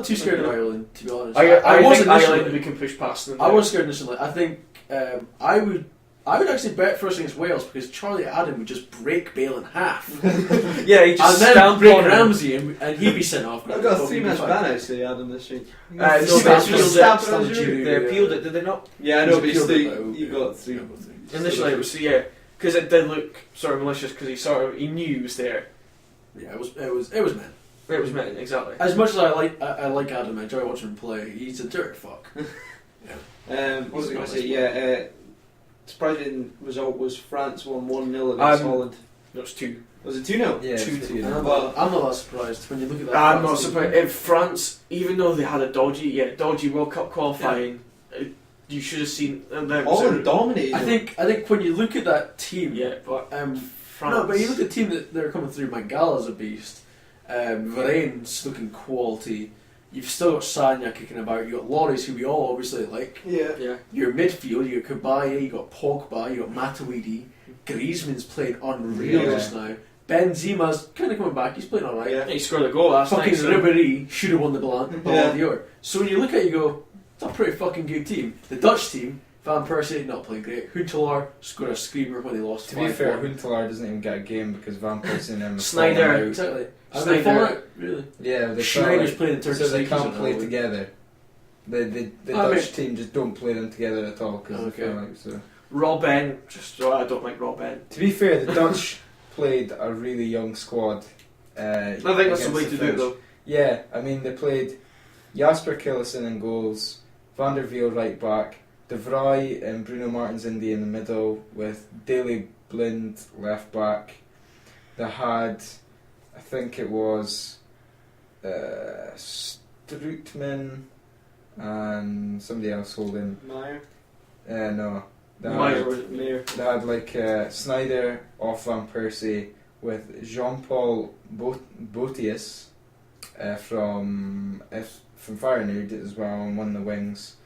too scared of Ireland, to be honest. I think Ireland we can push past them. I was scared initially. I think I would actually bet first against Wales because Charlie Adam would just break Bale in half. Yeah, he just and then break Ramsey and he'd be sent off. I've got a 3-match ban actually, Adam, this week. They appealed it, did they not? Yeah, I know, but he got 3. Initially it was because it did look sort of malicious because he knew he was there. Yeah, it was meant. It was meant, exactly. As much as I like Adam, I enjoy watching him play. He's a dirt fuck. What was I going to say? Surprising result was France won 1-0 against Holland. No, it was 2. Was it 2-0? Yeah, 2-0. I'm not that surprised when you look at that. I'm not surprised. If France, even though they had a dodgy World Cup qualifying, you should have seen Holland dominated. I think when you look at that team, but France. No, but you look at the team that they're coming through. Mangala's a beast. Varane's looking quality. You've still got Sanya kicking about. You got Lloris, who we all obviously like. Yeah. Your midfield, you got Kabaya, you got Pogba, you got Matuidi. Griezmann's playing unreal just now. Benzema's kind of coming back. He's playing alright. Yeah. He scored a goal last night. Fucking Ribéry should have won the Ballon d'Or. So when you look at it, you go, it's a pretty fucking good team. The Dutch team, Van Persie not playing great. Huntelaar scored a screamer when they lost. To be fair, Huntelaar doesn't even get a game because Van Persie and him Snyder, exactly. Snyder, really? Yeah, Schneider's playing in Turkish so they league, can't play together. The Dutch team just don't play them together at all. Robben, I don't like Robben. To be fair, the Dutch played a really young squad. I think that's the way to do it though. Yeah, I mean they played Jasper Cillessen in goals, Van der Veel right back, De Vrij and Bruno Martins Indy in the middle with Daley Blind left back. They had, I think it was Strootman and somebody else holding. Meyer? No. They had like Snyder off Van Persie with Jean-Paul Botius from Feyenoord as well on one of the wings,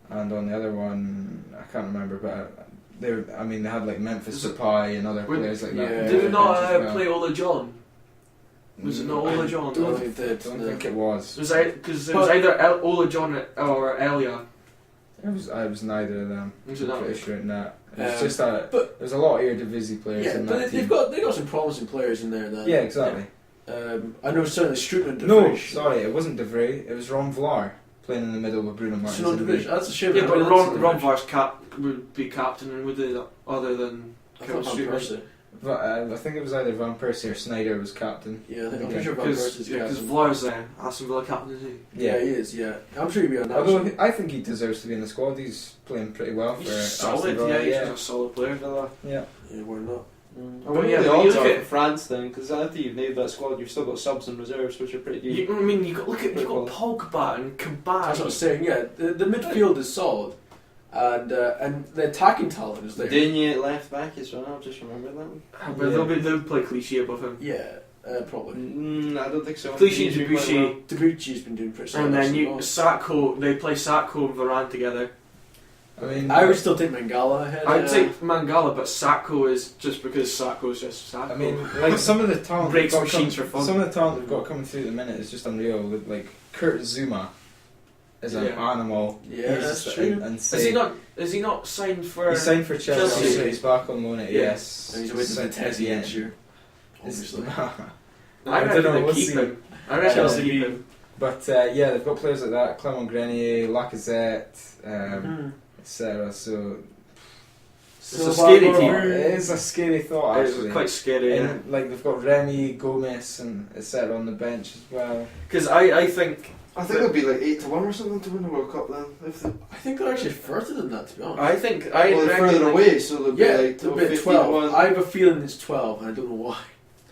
and on the other one, I can't remember, but they had like Memphis Depay and other players like that. Did we not play Ola John? Was it not Ola John? I don't think they did. I don't think it was. Because it was either Ola John or Elia. I was neither of them. Was it not? Pretty sure in that. It's just that there's a lot of Eredivisie players in that team. They got some promising players in there. Then. Yeah, exactly. I know certainly Strootman. No, sorry, it wasn't De Vrij. It was Ron Vlaar playing in the middle with Bruno Martins. That's a shame. Yeah, but Ron Vlaar's would be captain, and would they other than Strootman? I think it was either Van Persie or Sneijder was captain. Yeah, I think I'm pretty sure Van Persie's captain. Because Vlaar's Aston Villa captain, is he? Yeah, he is. Yeah, I'm sure he'd be on that. Although I think he deserves to be in the squad. He's playing pretty well for solid. Aston Villa. He's a solid player. Yeah. Yeah, why not? But yeah, the odds are for France then, because after you've named that squad, you've still got subs and reserves, which are pretty deep. You've got Pogba and Cambell. That's what I'm saying. Yeah, the midfield is solid, and the attacking talent is there. Digne at left back as well. I've just remembered that one. But they'll play Clichy above him. Yeah, probably. I don't think so. Clichy, Debuchy. Debuchy's been doing pretty solid. And then Sakho. They play Sakho and Varane together. I would still take Mangala ahead. I'd take Mangala, but Sakho is just because Sakho is just Sakho. I mean, like some of the talent breaks machines for fun. Some of the talent they've got coming through at the minute is just unreal. Like Kurt Zuma is an animal. Yeah, that's true. Is he not signed for? He's signed for Chelsea. So he's back on loan at yes. And he's waiting for Tezzy next year. Obviously. I reckon they keep him. I reckon they'll keep him. But they've got players like that: Clement Grenier, Lacazette. Etc. So it's a scary team. It is a scary thought. Actually, it's quite scary. And like they've got Remy, Gomez, and etc. on the bench as well. Because I think it'll be like 8-1 or something to win the World Cup then. I think they're actually further than that, to be honest. I think they're further away, so they'll be like 12. I have a feeling it's 12, and I don't know why.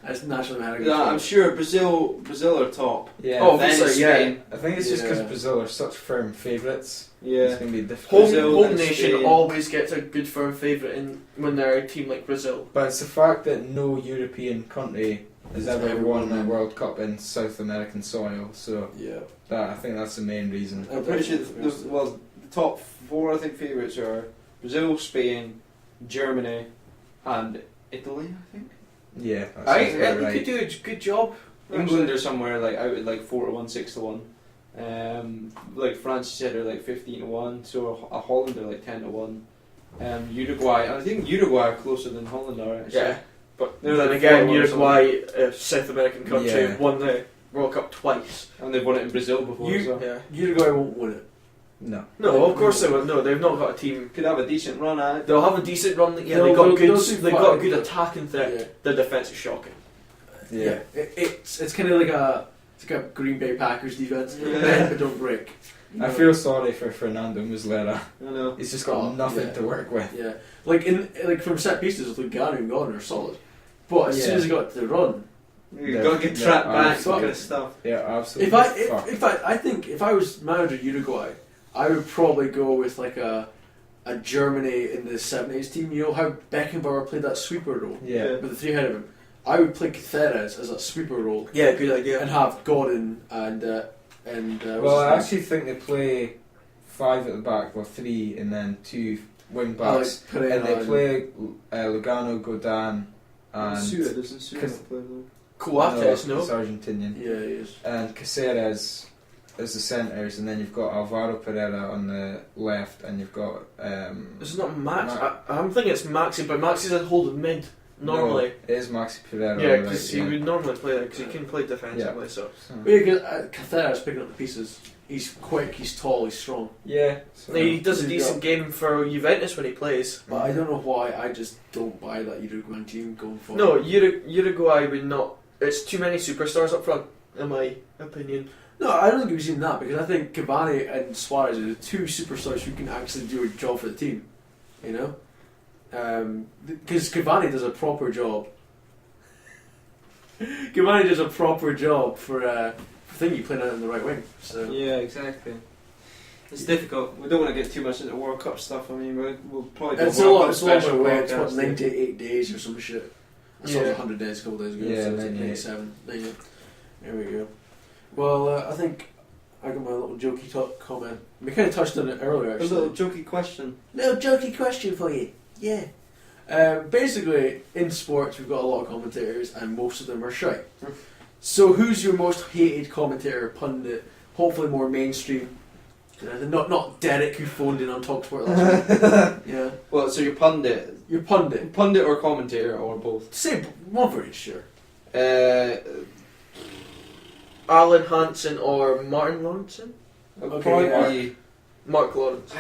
That's naturally I'm sure Brazil are top. Yeah. Oh, then Spain. Yeah. I think it's just because Brazil are such firm favourites. Yeah. It's going to be difficult. Home nation always gets a good firm favourite when they're a team like Brazil. But it's the fact that no European country has ever won a World Cup in South American soil. So I think that's the main reason. I'm pretty sure the top 4 I think favourites are Brazil, Spain, Germany, and Italy. I think. Yeah, I could do a good job. England are somewhere like out at like 4-1, 6-1. Like France said are like 15-1. So a Holland are like 10-1. Uruguay, I think Uruguay are closer than Holland are actually. Yeah, but then like again, Uruguay, a South American country, won the World Cup twice, and they've won it in Brazil before. Uruguay won't win it. No, of course they won't. No, they've not got a team. Could have a decent run at it. They'll have a decent run. Yeah, they've got a good attacking threat. Yeah. Their defence is shocking. Yeah, it's kind of like a Green Bay Packers defense. But don't break. I feel sorry for Fernando Muslera. I know he's just got nothing to work with. Yeah, like from set pieces, Lugano and Gordon are solid, but as soon as he got to the run, you got to get trapped back, that kind of stuff. Yeah, absolutely. I think if I was manager Uruguay, I would probably go with like a Germany in the 70s team. You know how Beckenbauer played that sweeper role? Yeah. With the 3 ahead of him. I would play Caceres as a sweeper role. Yeah, good idea. And have Gordon and well, I actually think they play 5 at the back, 3 and then 2 wing backs. And they play Lugano, Godin, and Coates, no? He's Argentinian. Yeah, he is. And Caceres as the centres, and then you've got Alvaro Pereira on the left, and you've got. It's not Max. I'm thinking it's Maxi, but Maxi's a holding mid normally. No, it is Maxi Pereira. Yeah, because he would normally play there because he can play defensively. Yeah. So. Caceres picking up the pieces. He's quick. He's tall. He's strong. Yeah. So he does a decent game for Juventus when he plays. But I don't know why. I just don't buy that Uruguayan team going forward. No, Uruguay would not. It's too many superstars up front, in my opinion. No, I don't think we've seen that because I think Cavani and Suarez are the 2 superstars who can actually do a job for the team. You know, because Cavani does a proper job. Cavani does a proper job for Thingy playing out in the right wing. So yeah, exactly. It's difficult. We don't want to get too much into World Cup stuff. I mean, we'll probably. It's a long way. It's what 98 days or some shit. I saw it 100 days, a couple days ago. Yeah, so it's 97. There we go. Well, I think I got my little jokey comment. We kind of touched on it earlier, actually. A little jokey question. Little jokey question for you. Yeah. Basically, in sports, we've got a lot of commentators, and most of them are shite. So, who's your most hated commentator, pundit? Hopefully, more mainstream. Not Derek, who phoned in on TalkSport last week. Yeah. Well, so your pundit. Your pundit. Pundit or commentator or both? Say one for each, sure. Allen Iverson or Martin Lawrenson? Probably Mark Lawrence.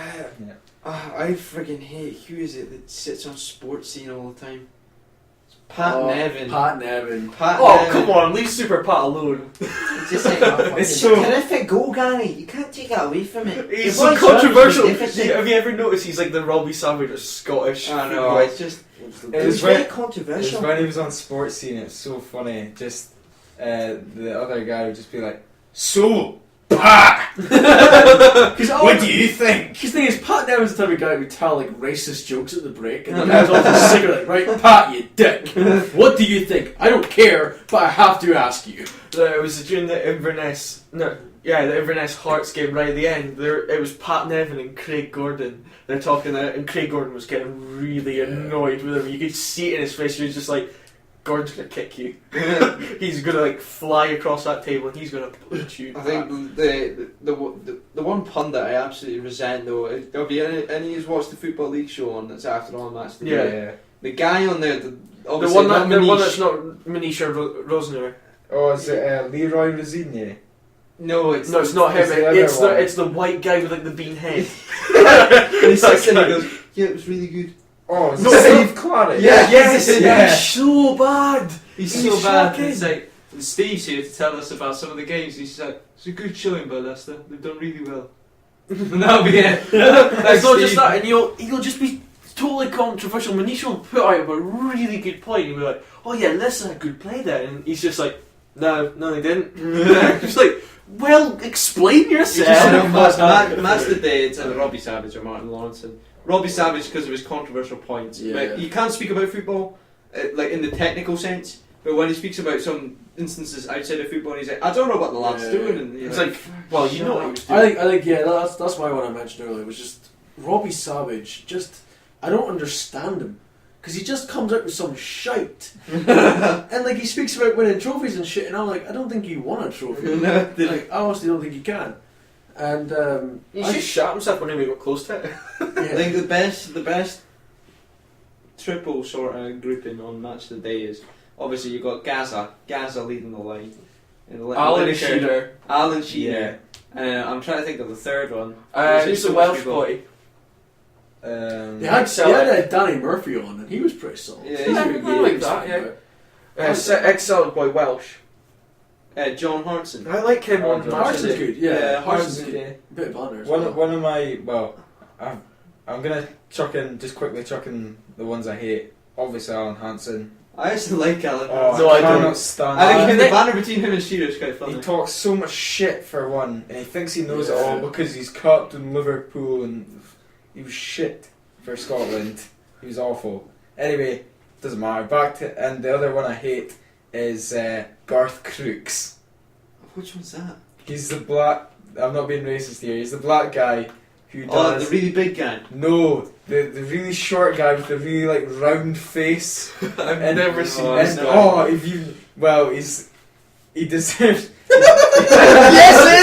I friggin' hate, who is it that sits on Sports Scene all the time? It's Pat Nevin. Pat Nevin. Come on, leave Super Pat alone. Just like, It's so terrific goal, Gary. You can't take it away from it. He's The so boy's controversial. magnificent. Have you ever noticed he's like the Robbie Savage of Scottish? I know, football? it's just... It was was very when- controversial. When he was on Sports Scene, it's so funny. Just the other guy would just be like, "So, Pat, what do you think?" His thing is, Pat Nevin's the type of guy who would tell like racist jokes at the break, and the guy's off his cigarette, right? Pat, you dick. What do you think? I don't care, but I have to ask you. It was during the Inverness. The Inverness Hearts game right at the end. It was Pat Nevin and Craig Gordon. They're talking, and Craig Gordon was getting really annoyed with him. You could see it in his face. He was just like, "Gordon's gonna kick you. He's gonna like fly across that table, and he's gonna punch you." I think the one pundit I absolutely resent though. Have you any who's watched the Football League show on that's after all match? Yeah. The guy on there, The one that's not Manisha Rosner. Oh, is it Leroy Rosigne? No, it's No, it's not him. It's the other one. It's the white guy with like the bean head. And he sits there and he goes, "Yeah, it was really good." Oh, is No, it Steve Clark? Yeah. Yes, Yeah. he's so bad. He's He's so bad. shocking. It's like Steve's here to tell us about some of the games. He's like, "It's a good showing by Leicester. They've done really well." And that'll be it. It's not just Steve. that, and he'll just be totally controversial. Manisha will put out a really good play, and he'll be like, "Oh yeah, Leicester had a good play there," and he's just like, "No, they didn't." Just like, well, explain yourself. Match the day. It's either Robbie Savage or Martin Lawrenson. Robbie Savage because of his controversial points. Yeah. Like, he can't speak about football, like in the technical sense. But when he speaks about some instances outside of football, he's like, "I don't know what the lad's doing." And It's like, well, you know what he was doing. I think, yeah, that's why what I mentioned earlier was just Robbie Savage. Just I don't understand him because he just comes out with some shite, and like he speaks about winning trophies and shit, and I'm like, I don't think you won a trophy. No. Like, I honestly don't think you can. And He just shot himself whenever he got close to it. I think the best triple sort of grouping on Match of the Day is obviously you've got Gaza leading the line. Alan Shearer. Alan Shearer. I'm trying to think of the third one. Who's the Welsh boy? They had Danny Murphy on, and he was pretty solid. Yeah, Yeah, he's I like that, yeah. Ex-Celtic boy Welsh. John Hartson. I like him on Match of the Harson's Day. good, yeah. Harson's Harson's good. a bit of banner as well. One of my I'm gonna chuck in the ones I hate. Obviously, Alan Hansen. I actually like Alan. Oh, No, I cannot don't. stand. I think it. the banner between him and Shearer is quite funny. He talks so much shit for one, and he thinks he knows it Yeah. all because he's captain Liverpool, and he was shit for Scotland. He was awful. Anyway, doesn't matter. Back to and the other one I hate is Garth Crooks. Which one's that? He's the black. I'm not being racist here. He's the black guy who Oh, does. the really big guy. No, the really short guy with the really like round face. I've And- never seen Oh, this And guy. he deserves. Yes, it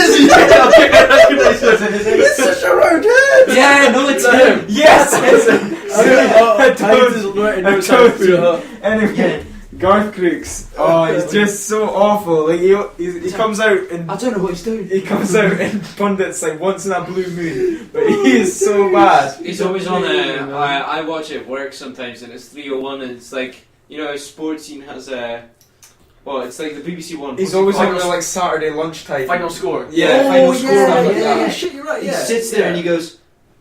is! It's such a round head! Yeah, no, it's him! Yes, it's Anyway, Garth Crooks. Oh, he's just so awful. Like he comes out and I don't know what he's doing. he comes out in pundits like once in a blue moon, but he is so bad. He's always on I watch it at work sometimes, and it's 3:01, and it's like, you know, Sports Scene has a. Well, it's like the BBC One. He's always on the like Saturday lunchtime. Final score. Yeah, final score stuff like that. Shit, you're right, He yeah. sits there and he goes,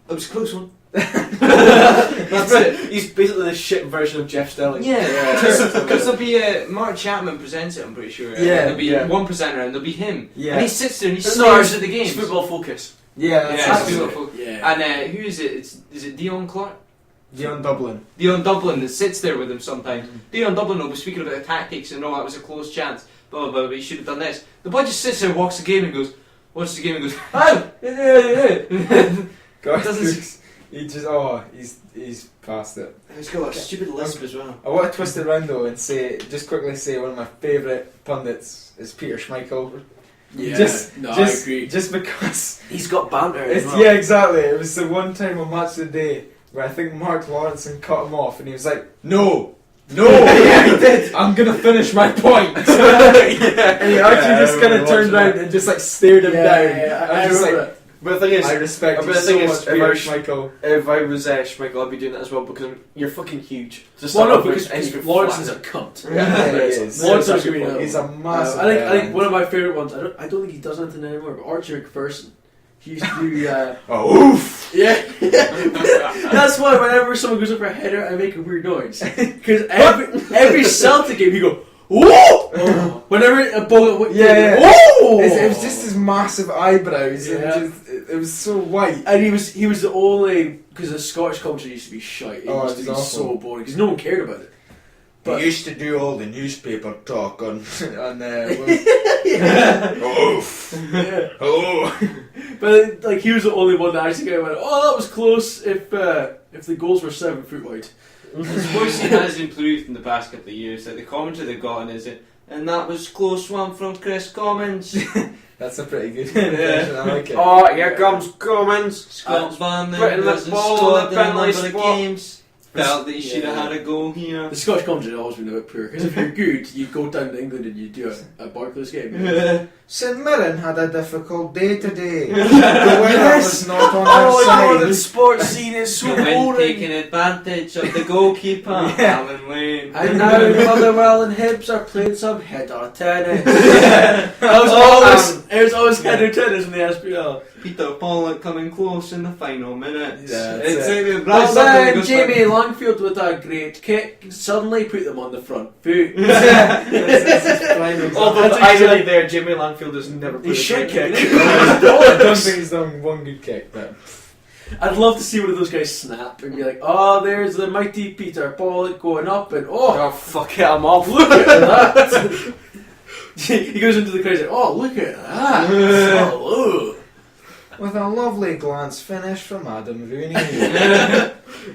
"That was a close one." That's it. He's basically the shit version of Jeff Stelling. Because there'll be Mark Chapman presents it, I'm pretty sure. And Yeah, there'll be yeah. one presenter, and there'll be him. Yeah. And he sits there and he No, stares at the It's games. Football Focus. Yeah, that's Yeah, it. it's beautiful. Yeah. And who is it? Is it Dion Clark? Dion Dublin. Dion Dublin that sits there with him sometimes. Dion Dublin will be speaking about the tactics and that was a close chance. Blah blah blah. But he should have done this. The boy just sits there, walks the game, and goes, watches the game and goes, he's past it. He's got like a stupid lisp as well. I want to twist it around though and quickly say one of my favourite pundits is Peter Schmeichel. Yeah, I agree. Just because He's got banter as well. yeah, exactly. It was the one time on Match of the Day where I think Mark Lawrenson cut him off and he was like, No, yeah, he did. I'm gonna finish my point. And he actually just kind of turned around and just like stared him down. I was remember like, that. But the thing is, I respect you so much, Peter Schmeichel. if I was Schmeichel, I'd be doing that as well because you're fucking huge. Well, no, because Lawrenson's a cunt. Yeah, he is. Lawrenson's He's a massive. I think one of my favourite ones. I don't think he does anything anymore. But Archie McPherson, he used to do. Oof! Yeah, that's why whenever someone goes up for a header, I make a weird noise because every Celtic game, you go. Whoa! Whenever a ball, whoa! It was just his massive eyebrows. And it was so white. And he was the only because the Scottish commentary used to be shite. It used to be awful. so boring because no one cared about it. But he used to do all the newspaper talk on Oof. Hello. But like he was the only one that actually went, oh, that was close. If the goals were 7 foot wide. the sports scene has improved in the past couple of years. Like the commentary they've gotten is it, and that was close one from Chris Commons. That's a pretty good impression. I like it. Oh, here comes Commons. Scott Van putting the ball in the penalty spot. Games. Felt that he should have had a goal here. The Scottish commentary has always been a bit poor because if you're good, you go down to England and you do a Barclays game. St Mirren had a difficult day today. The weather was not on our side. The sports scene is so The wind boring. taking advantage of the goalkeeper, Alan Lane. And now Motherwell and Hibs are playing some header tennis. It was always header tennis in the SPL. Peter Pollock coming close in the final minutes. Yeah, It's that's like But then Jamie Langfield with a great kick suddenly put them on the front foot. Although irony there, Jimmy Langfield has never put He a should great kick. I don't think he's done one good kick, but I'd love to see one of those guys snap and be like, oh, there's the mighty Peter Pollock going up and Oh fuck it, I'm off. look at that. He goes into the crowd and says, oh, look at that. Hello. with a lovely glance finish from Adam Rooney.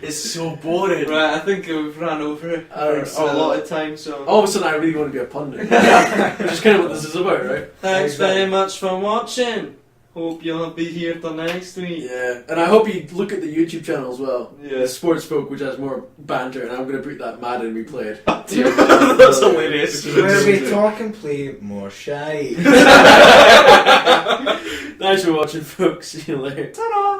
It's so boring. Right, I think we've run over it I think so. a lot of time, so... All of a sudden I really want to be a pundit. Which is kind of what this is about, right? Thanks Exactly. very much for watching. Hope you'll be here till next week. Yeah, and I hope you look at the YouTube channel as well. Yeah. The Sports Folk, which has more banter, and I'm going to put that Madden we played. That's hilarious. Where we talk and play more shy. Thanks for watching, folks. See you later. Ta-da!